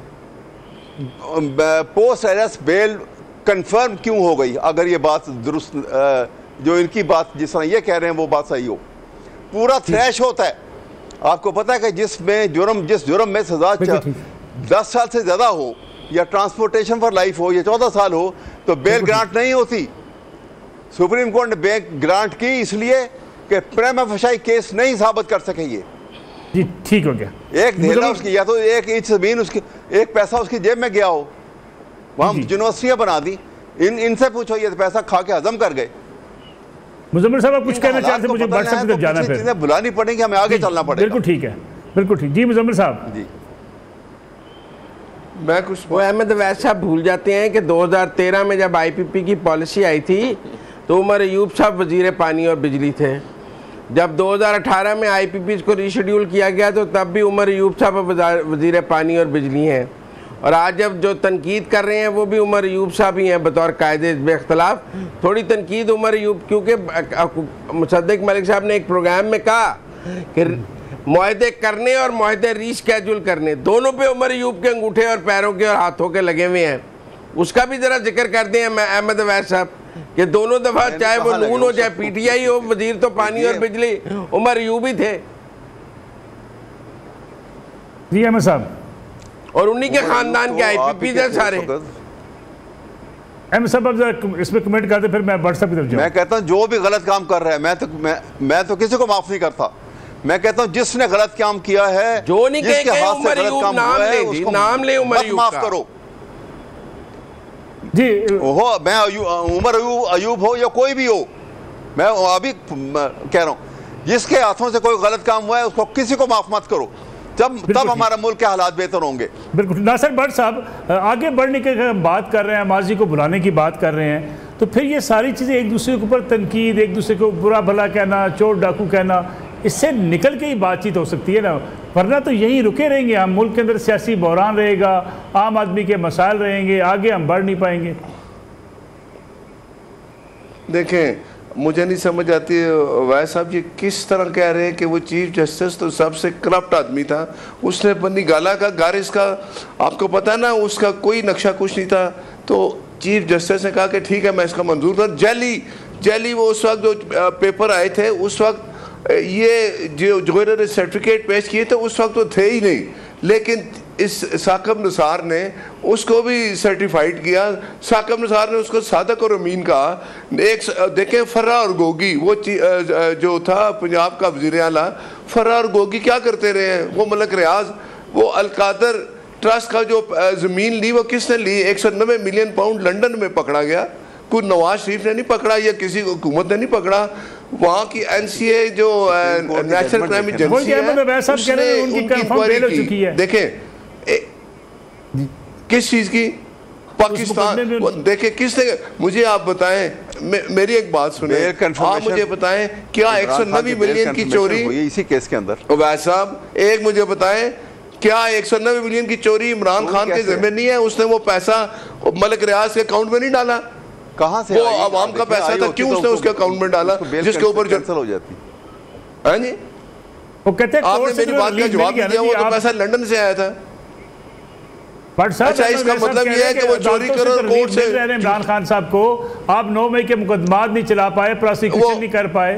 पोस्ट अरेस्ट बेल कंफर्म क्यों हो गई? अगर ये बात दुरुस्त जो इनकी बात जिस तरह ये कह रहे हैं वो बात सही हो, पूरा थ्रेश होता है। आपको पता है कि जिस जुर्म में सजा 10 साल से ज़्यादा हो या ट्रांसपोर्टेशन फॉर लाइफ हो या 14 साल हो तो बेल ग्रांट नहीं होती। सुप्रीम कोर्ट ने बेल ग्रांट की इसलिए कि प्रेमा फशाई केस नहीं साबित कर सके। ये जी ठीक हो गया। एक धेला उसकी या तो 1 इंच ज़मीन उसकी, एक पैसा उसकी जेब में गया हो, वहाँ यूनिवर्सिटियाँ बना दी। इनसे पूछो, ये पैसा खा के हजम कर गए। मुजम्मिल साहब आप कुछ कहना चाहते हैं? मुझे व्हाट्सएप पे जाना है, फिर बुलानी पड़ेगी, हमें आगे चलना पड़ेगा। बिल्कुल ठीक है, बिल्कुल ठीक। जी मुजम्मिल साहब। जी मैं कुछ वो अहमद अवैध साहब भूल जाते हैं कि 2013 में जब IPP की पॉलिसी आई थी तो उमर अयूब साहब वजीर पानी और बिजली थे। जब 2018 में IPP को रीशेड्यूल किया गया तो तब भी उमर अयूब साहब वजीर पानी और बिजली हैं। और आज जब जो तनकीद कर रहे हैं वो भी उमर अयूब साहब ही हैं बतौर कायदे बेख्तलाफ। थोड़ी तनकीद उमर अयूब, क्योंकि मुसद्दिक मलिक साहब ने एक प्रोग्राम में कहा कि मुआहदे करने और मुआहदे रीशेड्यूल करने दोनों पे उमर अयूब के अंगूठे और पैरों के और हाथों के लगे हुए हैं। उसका भी ज़रा जिक्र कर दें अहमद अवैध साहब कि दोनों दफ़ा चाहे वो नून हो चाहे PTI हो, वजीर तो पानी और बिजली उमर अयूब ही थे। जी अहमद साहब, और उन्हीं के खानदान के IPP थे सारे। अहमद साहब अब इसमें कमेंट करते, फिर मैं व्हाट्सएप की तरफ जाऊँ। मैं कहता हूँ जो भी गलत काम कर रहा है मैं तो किसी को माफ नहीं करता। मैं कहता हूँ जिसने गलत काम किया है, जो नहीं जिसके हाथ से गलत काम हुआ है, उसको नाम ले उमर अयूब माफ का। करो जी हो, मैं उमर अयूब हो या कोई भी हो, मैं अभी कह रहा हूँ जिसके हाथों से कोई गलत काम हुआ है उसको किसी को माफ मत करो, तब हमारा मुल्क के हालात बेहतर होंगे। बिल्कुल। नासिर भट्ट साहब आगे बढ़ने की बात कर रहे हैं, माजी को बुलाने की बात कर रहे हैं, तो फिर ये सारी चीज़ें एक दूसरे के ऊपर तनकीद, एक दूसरे को बुरा भला कहना, चोर डाकू कहना, इससे निकल के ही बातचीत हो सकती है ना, वरना तो यहीं रुके रहेंगे हम। मुल्क के अंदर सियासी बहरान रहेगा, आम आदमी के मसाइल रहेंगे, आगे हम बढ़ नहीं पाएंगे। देखें, मुझे नहीं समझ आती वैद साहब जी किस तरह कह रहे हैं कि वो चीफ जस्टिस तो सबसे करप्ट आदमी था, उसने बनी गाला का गारिस का, आपको पता ना उसका कोई नक्शा कुछ नहीं था, तो चीफ जस्टिस ने कहा कि ठीक है मैं इसका मंजूर कर। जेली वो उस वक्त जो पेपर आए थे उस वक्त ये जो इन्होंने सर्टिफिकेट पेश किए थे उस वक्त तो थे ही नहीं, लेकिन इस साकिब निसार ने उसको भी सर्टिफाइड किया। साकिब निसार ने उसको सादक और अमीन कहा। एक देखें फर्रा और गोगी, वो जो था पंजाब का वज़ीर आला, फर्रा और गोगी क्या करते रहे हैं? वो मलक रियाज, वो अलकादर ट्रस्ट का जो ज़मीन ली वो किसने ली? 190 मिलियन पाउंड लंदन में पकड़ा गया। कोई नवाज शरीफ ने नहीं पकड़ा या किसी हुकूमत ने नहीं पकड़ा, वहाँ की NCA जो नेशनल क्राइम एजेंसी है उनकी इंक्वायरी की। देखें किस चीज की? पाकिस्तान। देखें किसने, मुझे आप बताएं, मेरी एक बात सुने, आप मुझे बताएं क्या 190 मिलियन की चोरी इसी केस के अंदर? उवैस साहब एक मुझे बताएं, क्या 190 मिलियन की चोरी इमरान खान के जिम्मे नहीं है? उसने वो पैसा मलिक रियाज के अकाउंट में नहीं डाला? कहां से? वो आवाम का पैसा था, क्यों उसने उसके अकाउंट में डाला जिसके ऊपर कैंसिल हो जाती है? जी वो कहते हैं आपने मेरी बात का जवाब दिया, वो तो पैसा लंदन से आया था। अच्छा, इसका मतलब ये है कि वो चोरी करो कोर्ट से इमरान खान साहब को आप 9 मई के मुकदमात नहीं चला पाए, प्रोसिक्यूशन नहीं कर पाए।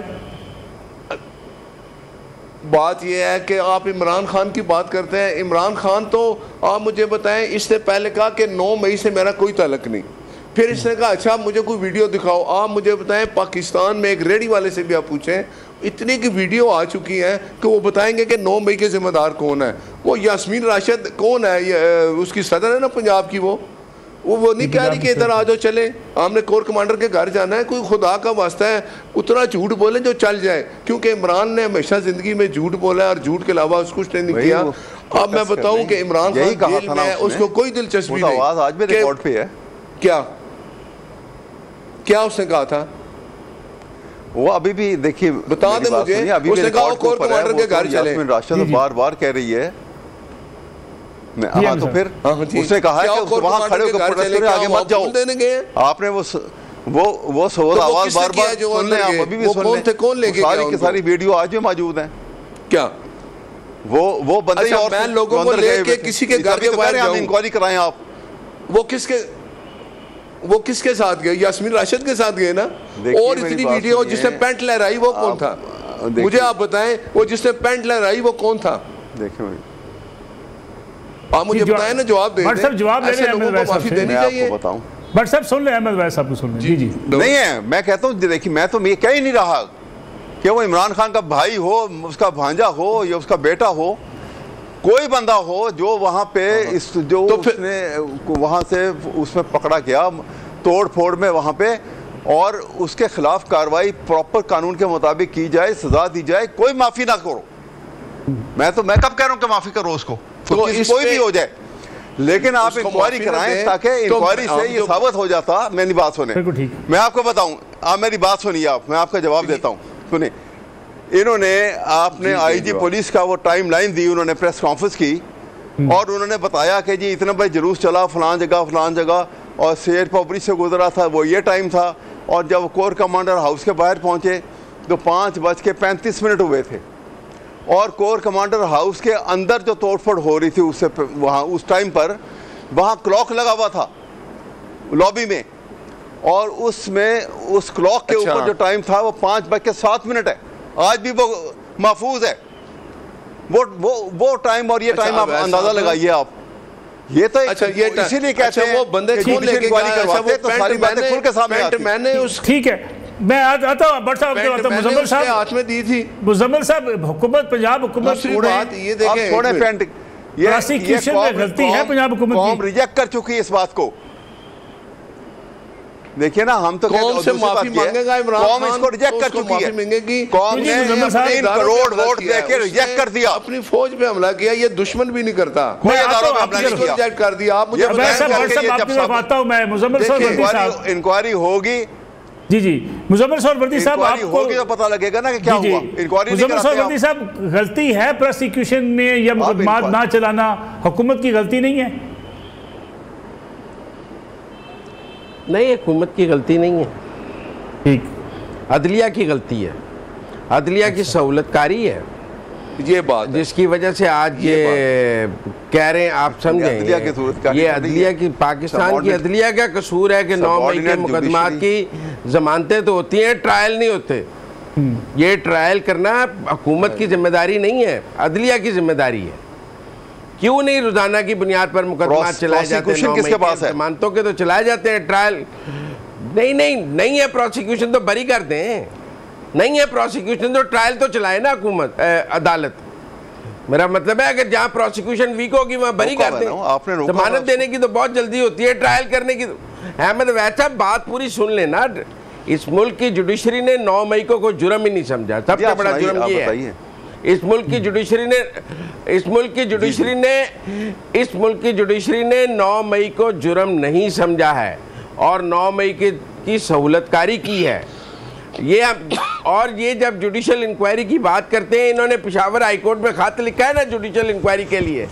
बात यह है कि आप इमरान खान की बात करते हैं। इमरान खान तो आप मुझे बताएं, इसने पहले कहा कि 9 मई से मेरा कोई ताल्लुक नहीं, फिर इसने कहा अच्छा मुझे कोई वीडियो दिखाओ। आप मुझे बताएं, पाकिस्तान में एक रेडी वाले से भी आप पूछें, इतनी की वीडियो आ चुकी है कि वो बताएंगे कि 9 मई के जिम्मेदार कौन है। वो यास्मीन राशिद कौन है? उसकी सदर है ना पंजाब की, वो नहीं कह रही कि इधर आ जाओ चले, हमने कोर कमांडर के घर जाना है। कोई खुदा का वास्ता है उतना झूठ बोले जो चल जाए, क्योंकि इमरान ने हमेशा जिंदगी में झूठ बोला है और झूठ के अलावा उसको कुछ नहीं किया। अब मैं बताऊं कि इमरान खान जेल में है, उसको कोई दिलचस्पी नहीं। आज भी रिकॉर्ड पे है। क्या उसने कहा था? वो अभी भी देखिए, बता दे मुझे, उसने कहा कोर कमांडर के घर चले। राशिद बार-बार कह रही है। हाँ तो फिर उसने कहा है कि वहाँ खड़े होकर प्रोटेस्ट करें, आगे मत जाओ। आपने वो सवाल आवाज बार-बार सुन ले, आप अभी भी सुन ले। कौन लेके सारी की सारी वीडियो आज भी मौजूद है। क्या वो बंदे और मैं लोगों को लेके किसी के घर के बाहर जाऊं, इंक्वायरी कराएं आप? वो किसके साथ गए? यास्मीन राशिद के साथ गए ना। और इतनी वीडियो जिसने पैंट लहराई वो कौन था? मुझे आप बताएं, वो जिसने पैंट लहराई वो कौन था? देखिए आप मुझे बताएं ना, जवाब दे। जवाब ऐसे लोगों को माफी देनी चाहिए। बताऊं बट सब सुन ले, अहमद वैस आपको सुन ले। जी नहीं है, मैं कहता हूँ देखिए, मैं तो ये कह ही नहीं रहा कि वो इमरान खान का भाई हो, उसका भांजा हो या उसका बेटा हो, कोई बंदा हो जो वहाँ पे इस जो तो उसने वहाँ से उसमें पकड़ा गया तोड़ फोड़ में वहाँ पे, और उसके खिलाफ कार्रवाई प्रॉपर कानून के मुताबिक की जाए, सजा दी जाए, कोई माफी ना करो। मैं कब कह रहा हूँ कि माफी करो उसको, तो कोई भी हो जाए, लेकिन आप इंक्वायरी कराएं ताकि इंक्वायरी से ये साबित हो जाता। मेरी बात सुने, मैं आपको बताऊं, आप मेरी बात सुनिए, आप मैं आपका जवाब देता हूं। सुनिए, इन्होंने आपने आईजी पुलिस का वो टाइम लाइन दी, उन्होंने प्रेस कॉन्फ्रेंस की और उन्होंने बताया कि जी इतना भाई जुलूस चला फलां जगह और शेर पबरी से गुजरा था, वो ये टाइम था। और जब कोर कमांडर हाउस के बाहर पहुंचे तो 5:35 हुए थे और कोर कमांडर हाउस के अंदर जो तोड़फोड़ हो रही थी उससे वहाँ उस टाइम पर वहाँ क्लॉक लगा हुआ था लॉबी में, और उसमें उस क्लॉक के ऊपर जो टाइम था वो 5:07 है। आज भी वो महफूज है, वो टाइम और ये टाइम आप अंदाजा लगाइए आप। ये तो इसीलिए कहते हैं वो बंदे कौन लेके गया? तो सारी बातें खुल के सामने आती हैं। मैंने उस ठीक है, मैं आता हूँ बट साहब मुजम्मिल साहब हाथ में दी थी। मुजम्मिल साहब, हुकूमत पंजाब हुकूमत ये देखें, छोड़े पेंट, प्रोसिक्यूशन में गलती है पंजाब हुकूमत की, कौम रिजेक्ट कर चुकी है इस बात को। देखिए ना, हम तो कौन से माफी मांगेगा इमरान खान? इसको रिजेक्ट कर चुकी है, कौम ने 3 करोड़ वोट देके रिजेक्ट कर दिया, अपनी फौज पे हमला किया। ये दुश्मन भी नहीं करता, रिजेक्ट कर दिया। आप मुझे इंक्वायरी होगी। जी मुजम्मिल सरवर्दी साहब, आपको होगी तो पता लगेगा ना कि क्या हुआ। इंक्वायरी मुजम्मिल सरवर्दी साहब, गलती है प्रोसिक्यूशन में या मुकदमात ना चलाना हुकूमत की गलती नहीं है? नहीं, हुकूमत की गलती नहीं है, ठीक, अदलिया की गलती है, अदलिया की सहूलतकारी है ये बात, जिसकी वजह से आज ये कह रहे हैं, आप समझेंगे, ये अदलिया की, पाकिस्तान की अदलिया का कसूर है कि 9 मई के मुकदमात की जमानतें तो होती हैं, ट्रायल नहीं होते। ये ट्रायल करना हुकूमत की जिम्मेदारी नहीं है, अदलिया की जिम्मेदारी है। क्यों नहीं रोजाना की बुनियाद पर मुकदमा चलाए जाते हैं? किसके पास है? जमानतों के तो चलाए जाते हैं, ट्रायल नहीं है। प्रोसिक्यूशन तो बरी करते हैं, नहीं है प्रोसिक्यूशन तो ट्रायल तो चलाए ना हुकूमत, अदालत। मेरा मतलब है अगर जहाँ प्रोसिक्यूशन वीक होगी वहाँ बरी करते हैं। जमानत देने की तो बहुत जल्दी होती है, ट्रायल करने की अहमद वैसा बात पूरी सुन लेना। इस मुल्क की जुडिशरी ने 9 मई को जुर्म ही नहीं समझा। सबसे बड़ा जुर्म ये है, इस मुल्क की जुडिशरी ने 9 मई को जुर्म नहीं समझा है और 9 मई की सहूलतकारी की है। ये जब जुडिशल इंक्वायरी की बात करते हैं, इन्होंने पेशावर हाईकोर्ट में खत लिखा है ना जुडिशल इंक्वायरी के लिए।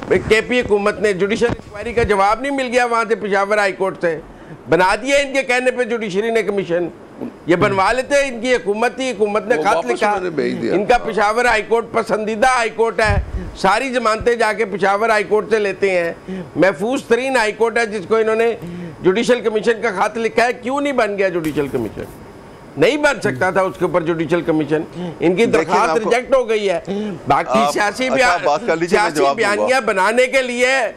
केपी हुकूमत ने जुडिशल इंक्वायरी का जवाब नहीं मिल गया वहां से, पेशावर हाईकोर्ट से बना दिया इनके कहने पे जुडिशरी ने कमीशन। ये बनवा लेते हैं, इनकी हुकूमत थी, हुकूमत ने खत लिखा। इनका पेशावर हाईकोर्ट पसंदीदा हाईकोर्ट है, सारी जमानतें जाके पेशावर हाईकोर्ट से लेते हैं। महफूज तरीन हाईकोर्ट है जिसको इन्होंने जुडिशल कमीशन का खत लिखा है। क्यों नहीं बन गया जुडिशल कमीशन? नहीं बन सकता था उसके ऊपर जुडिशल कमीशन, इनकी दरखास्त रिजेक्ट हो गई है। बाकी सियासी बयानियां बनाने के लिए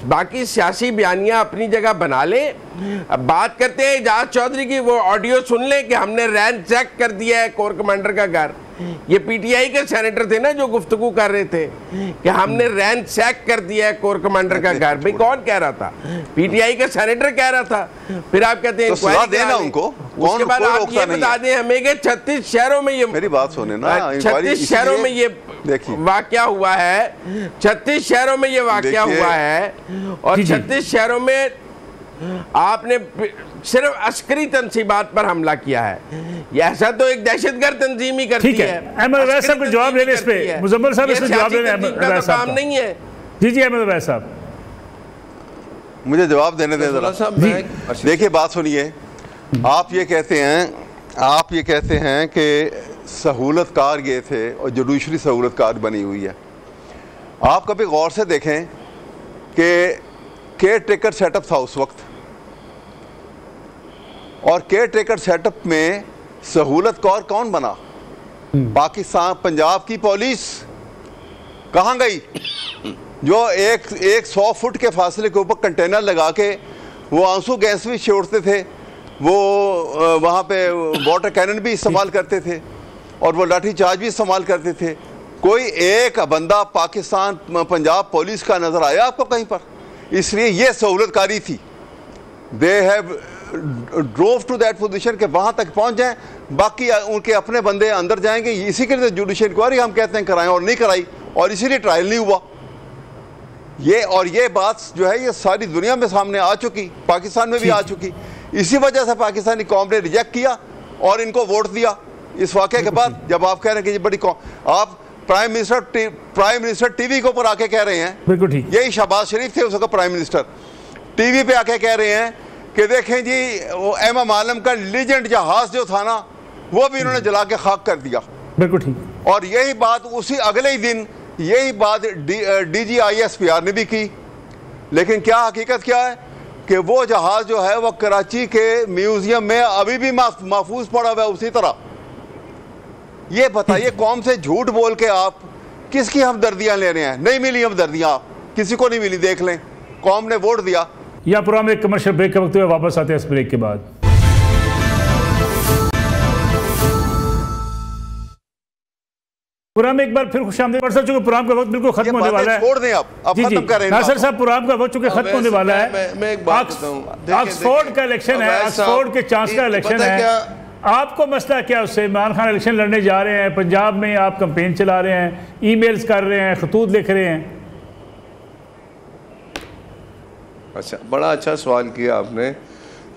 बाकी सियासी बयानियां अपनी जगह बना ले। अब बात करते हैं एजाज चौधरी की, वो ऑडियो सुन ले कि हमने रैंक चेक कर दिया है कोर कमांडर का घर। ये पीटीआई के सेनेटर थे ना जो गुफ्तगू कर रहे थे कि हमने रैंक चेक कर दिया है कोर कमांडर का घर। भाई कौन कह रहा था? पीटीआई का सेनेटर कह रहा था। फिर आप कहते हैं तो देना उनको, उसके बाद आप ये बता दें हमें कि 36 शहरों में ये, मेरी बात सुने ना, 36 शहरों में ये वाकया हुआ है, 36 शहरों में ये वाकया हुआ है और 36 शहरों में आपने सिर्फ अस्करी तंसीबात पर हमला किया है। ऐसा तो एक दहशतगर्द तंजीम ही करती है। अहमद वैस साहब को जवाब देने इस पे, मुजम्मल साहब इसमें जवाब देने काम नहीं है। जी अहमद वैस साहब मुझे जवाब देने दें। देखिए बात सुनिए, आप ये कहते हैं कि सहूलतकार ये थे और जुडिशरी सहूलतकार बनी हुई है। आप कभी गौर से देखें कि केयर टेकर सेटअप था उस वक्त, और केयर टेकर सेटअप में सहूलतकार कौन बना? पाकिस्तान, पंजाब की पुलिस कहाँ गई? जो एक 100 फुट के फासले के ऊपर कंटेनर लगा के वो आंसू गैस भी छोड़ते थे, वो वहाँ पे वाटर कैनन भी इस्तेमाल करते थे और वो लाठी चार्ज भी इस्तेमाल करते थे। कोई एक बंदा पाकिस्तान पंजाब पुलिस का नज़र आया आपको कहीं पर? इसलिए ये सहूलतकारी थी। They have drove to that position के वहाँ तक पहुँच जाएं, बाकी उनके अपने बंदे अंदर जाएंगे। इसी के लिए जुडिशल इंक्वायरी हम कहते हैं कराएं, और नहीं कराई, और इसीलिए ट्रायल नहीं हुआ। ये बात जो है ये सारी दुनिया में सामने आ चुकी, पाकिस्तान में भी आ चुकी। इसी वजह से पाकिस्तानी कौम ने रिजेक्ट किया और इनको वोट दिया इस वाक़े के बाद। जब आप कह रहे हैं कि ये बड़ी कौम, आप प्राइम मिनिस्टर टीवी के ऊपर आके कह रहे हैं, बिल्कुल ठीक, यही शहबाज शरीफ थे उसका प्राइम मिनिस्टर, टीवी पे आके कह रहे हैं कि देखें जी वो एमएम आलम का लीजेंड जहाज जो था ना वो भी इन्होंने जला के खाक कर दिया। बिल्कुल ठीक। और यही बात उसी अगले ही दिन यही बात DGISPR ने भी की। लेकिन क्या हकीकत क्या है कि वो जहाज जो है वो कराची के म्यूजियम में अभी भी महफूज पड़ा हुआ है उसी तरह। ये बताइए कौम से झूठ बोल के आप किसकी हमदर्दियां ले रहे हैं? नहीं मिली हमदर्दियां, किसी को नहीं मिली। देख लें, कौम ने वोट दिया। यहाँ प्रोग्राम एक कमर्शियल ब्रेक का वक्त हुआ, वापस आते हैं इस ब्रेक के बाद। प्रोग्राम एक बार फिर खुशामदीद। सर चूंकि प्रोग्राम का वक्त बिल्कुल खत्म होने वाला है, छोड़ दें आप खत्म करें। नासिर साहब प्रोग्राम का वक्त चूंकि खत्म होने वाला है, ऑक्सफोर्ड का इलेक्शन है, ऑक्सफोर्ड के चांसलर इलेक्शन है, आपको मसला क्या उससे? इमरान खान इलेक्शन लड़ने जा रहे हैं, पंजाब में आप कैंपेन चला रहे हैं, ईमेल्स कर रहे हैं, खतूत लिख रहे हैं। अच्छा, बड़ा अच्छा सवाल किया आपने।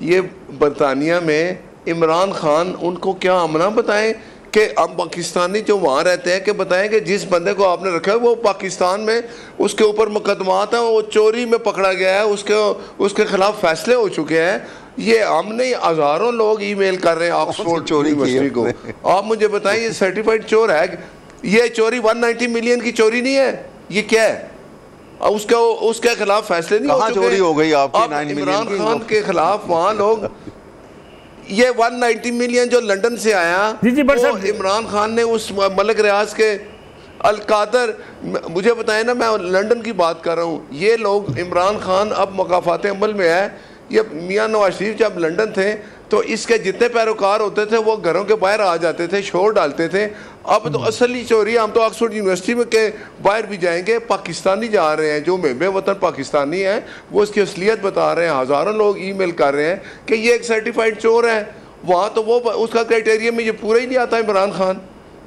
ये बरतानिया में इमरान खान उनको क्या आमना बताएं कि अब पाकिस्तानी जो वहाँ रहते हैं कि बताएं कि जिस बंदे को आपने रखा है वो पाकिस्तान में उसके ऊपर मुकदमात हैं, वो चोरी में पकड़ा गया है, उसके खिलाफ फैसले हो चुके हैं। ये हमने हज़ारों लोग ईमेल कर रहे हैं ऑक्सफोर्ड यूनिवर्सिटी को। आप मुझे बताएं ये सर्टिफाइड चोर है? ये चोरी 190 मिलियन की चोरी नहीं है, ये क्या है? उसके खिलाफ फैसले नहीं हो चुके? चोरी हो गई आपकी? इमरान खान के खिलाफ वहाँ लोग ये 190 मिलियन जो लंदन से आया, जी वो इमरान खान ने उस मलिक रियाज के अलकादर, मुझे बताएं ना, मैं लंदन की बात कर रहा हूँ। ये लोग, इमरान खान अब मकाफात अमल में है। ये मियाँ नवाज शरीफ जब लंदन थे तो इसके जितने पैरोकार होते थे वो घरों के बाहर आ जाते थे, शोर डालते थे। अब तो असली चोरी, हम तो ऑक्सफोर्ड यूनिवर्सिटी में के बाहर भी जाएंगे, पाकिस्तानी जा रहे हैं जो महबे वतन पाकिस्तानी हैं, वो उसकी असलियत बता रहे हैं। हज़ारों लोग ईमेल कर रहे हैं कि ये एक सर्टिफाइड चोर है। वहाँ तो वो उसका क्राइटेरिया में ये पूरा ही नहीं आता इमरान खान,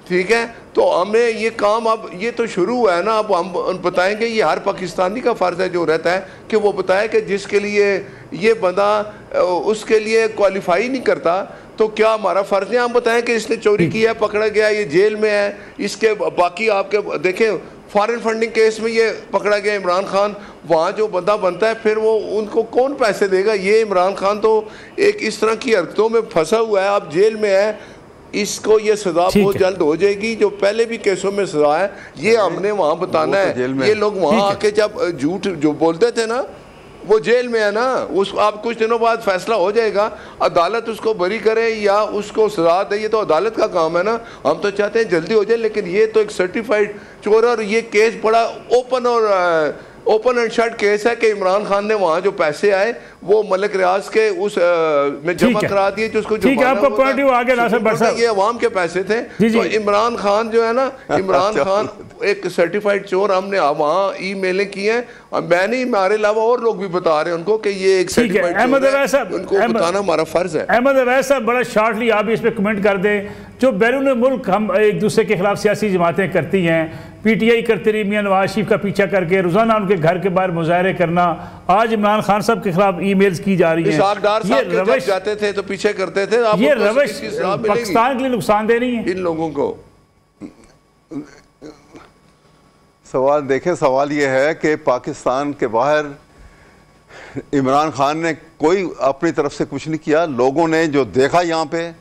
ठीक है। तो हमें ये काम, अब ये तो शुरू हुआ है ना, अब हम बताएंगे। ये हर पाकिस्तानी का फ़र्ज़ है जो रहता है कि वो बताए कि जिसके लिए ये बंदा उसके लिए क्वालिफाई नहीं करता, तो क्या हमारा फ़र्ज़ है हम बताएं कि इसने चोरी की है, पकड़ा गया, ये जेल में है। इसके बाकी आपके देखें, फॉरेन फंडिंग केस में ये पकड़ा गया इमरान खान, वहाँ जो बंदा बनता है फिर वो उनको कौन पैसे देगा? ये इमरान खान तो एक इस तरह की हरकतों में फंसा हुआ है, अब जेल में है। इसको ये सजा बहुत जल्द हो जाएगी, जो पहले भी केसों में सजा है, ये हमने वहाँ बताना है। ये लोग वहाँ आके जब झूठ जो बोलते थे ना, वो जेल में है ना, उस आप कुछ दिनों बाद फैसला हो जाएगा, अदालत उसको बरी करे या उसको सजा दे, ये तो अदालत का काम है ना। हम तो चाहते हैं जल्दी हो जाए, लेकिन ये तो एक सर्टिफाइड चोर, और ये केस बड़ा ओपन एंड शट केस है कि इमरान खान ने वहाँ जो पैसे आए वो मलिक रियाज के उस में जमा करा दिए, जो उसको आपका पॉइंट आगे ये अवाम के पैसे थे। तो इमरान खान जो है ना, इमरान खान एक सर्टिफाइड चोर, हमने वहाँ ईमेलें की हैं, मैं नहीं, हमारे अलावा और लोग भी बता रहे हैं उनको कि ये एक सर्टिफाइड चोर है, उनको बताना हमारा फर्ज है। अहमद अवैस साहब, बड़ा शॉर्टली आप इस पे कमेंट कर दें। जो बैरून मुल्क हम एक दूसरे के खिलाफ सियासी जमातें करती हैं, PTI करती रही मियाँ नवाज शरीफ का पीछा करके, रोजाना उनके घर के बाहर मुजाहरे करना, आज इमरान खान साहब के खिलाफ ईमेल्स की जा रही हैं। ये रवश जाते थे तो पीछे करते थे, ये रवश पाकिस्तान के लिए नुकसानदेह नहीं है? इन लोगों को सवाल देखें, सवाल ये है कि पाकिस्तान के बाहर इमरान खान ने कोई अपनी तरफ से कुछ नहीं किया। लोगों ने जो देखा यहाँ पे,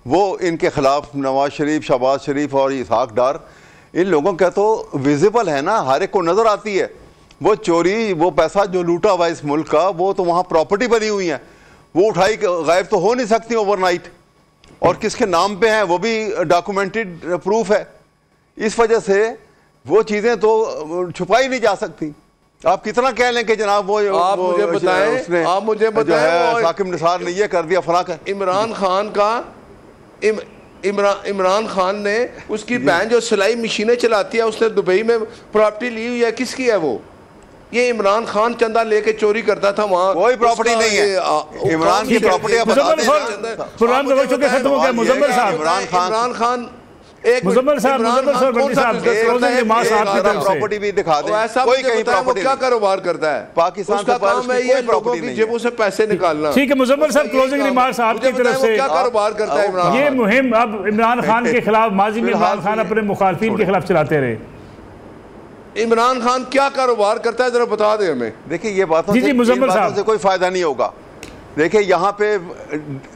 वो इनके खिलाफ नवाज शरीफ, शहबाज शरीफ और इसहाक डार, इन लोगों का तो विजिबल है ना, हर एक को नज़र आती है। वो चोरी, वो पैसा जो लूटा हुआ इस मुल्क का, वो तो वहाँ प्रॉपर्टी बनी हुई है, वो उठाई गायब तो हो नहीं सकती ओवरनाइट, और किसके नाम पे हैं वो भी डॉक्यूमेंटेड प्रूफ है। इस वजह से वो चीज़ें तो छुपाई नहीं जा सकती। आप कितना कह लें कि जनाब वो आप मुझे बताएं, आप मुझे बताएं साकिब निसार ने ये कर दिया, फला कर। इमरान खान का इमरान खान ने उसकी बहन जो सिलाई मशीनें चलाती है, उसने दुबई में प्रॉपर्टी ली हुई है, किसकी है वो? ये इमरान खान चंदा लेके चोरी करता था वहाँ, कोई प्रॉपर्टी नहीं है इमरान की प्रॉपर्टी। इमरान खान प्रॉपर्टी भी दिखा दे, कोई कहीं प्रॉपर्टी, क्या कारोबार करता है पाकिस्तान का काम है ये लोगों की जेबों से पैसे निकालना। ठीक है मुजम्मल साहब, क्लोजिंग रिमार्क्स आपकी तरफ से, क्या कारोबार करता है इमरान? ये मुहिम अब इमरान खान के खिलाफ, माजी में इमरान खान अपने मुखालफिन के खिलाफ चलाते रहे, इमरान खान क्या कारोबार करता है जरा बता दें हमें। देखिए ये बातों से कोई फायदा नहीं होगा। देखिए यहाँ पे,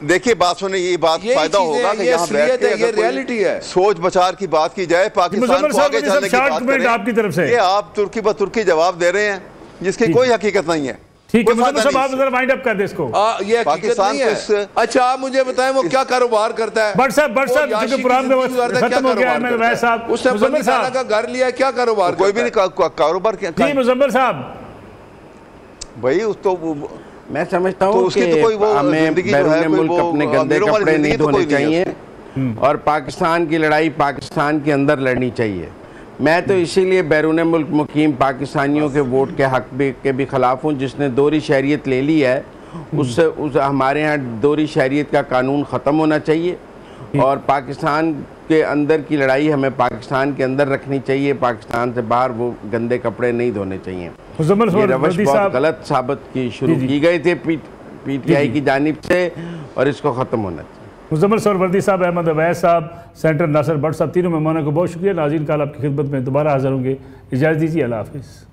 देखिए बात सुने, ये बात फायदा होगा कि यहाँ बैठ के ये रियलिटी है, सोच बचार की बात की जाए, पाकिस्तान को आगे चलने की बात करें। आपकी तरफ से ये आप तुर्की ब तुर्की जवाब दे रहे हैं जिसकी कोई हकीकत नहीं है। ठीक है मुजम्मल साहब, आप जरा वाइंड अप कर दे इसको। ये पाकिस्तान है। अच्छा आप मुझे बताएं वो क्या कारोबार करता है? बट साहब क्योंकि प्रोग्राम में खत्म हो गया है, मैं वैसे साहब उसने मुजम्मल साहब का घर लिया, क्या कारोबार? कोई भी नहीं कारोबार किया। जी मुजम्मल साहब, भाई उस तो मैं समझता हूँ कि हमें बैरून मुल्क अपने गंदे कपड़े नहीं धोने चाहिए, और पाकिस्तान की लड़ाई पाकिस्तान के अंदर लड़नी चाहिए। मैं तो इसीलिए बैरून मुल्क मुकीम पाकिस्तानियों के वोट के हक के भी ख़िलाफ़ हूँ। जिसने दोहरी शहरियत ले ली है उससे हमारे यहाँ दोहरी शहरियत का कानून ख़त्म होना चाहिए, और पाकिस्तान के अंदर की लड़ाई हमें पाकिस्तान के अंदर रखनी चाहिए, पाकिस्तान से बाहर वो गंदे कपड़े नहीं धोने चाहिए। ये रवश बहुत गलत साबित की शुरू की गई थे PTI की जानिब से, और इसको ख़त्म होना चाहिए। मुजम्मल सरवर्दी साहब, अहमद अवैस साहब, सेंटर नासिर भट्ट साहब, तीनों मेहमानों को बहुत शुक्रिया। नाज़रीन कल आपकी खिदमत में दोबारा हाज़िर होंगे, इजाज़त दीजिए, अल्लाह हाफ़िज़।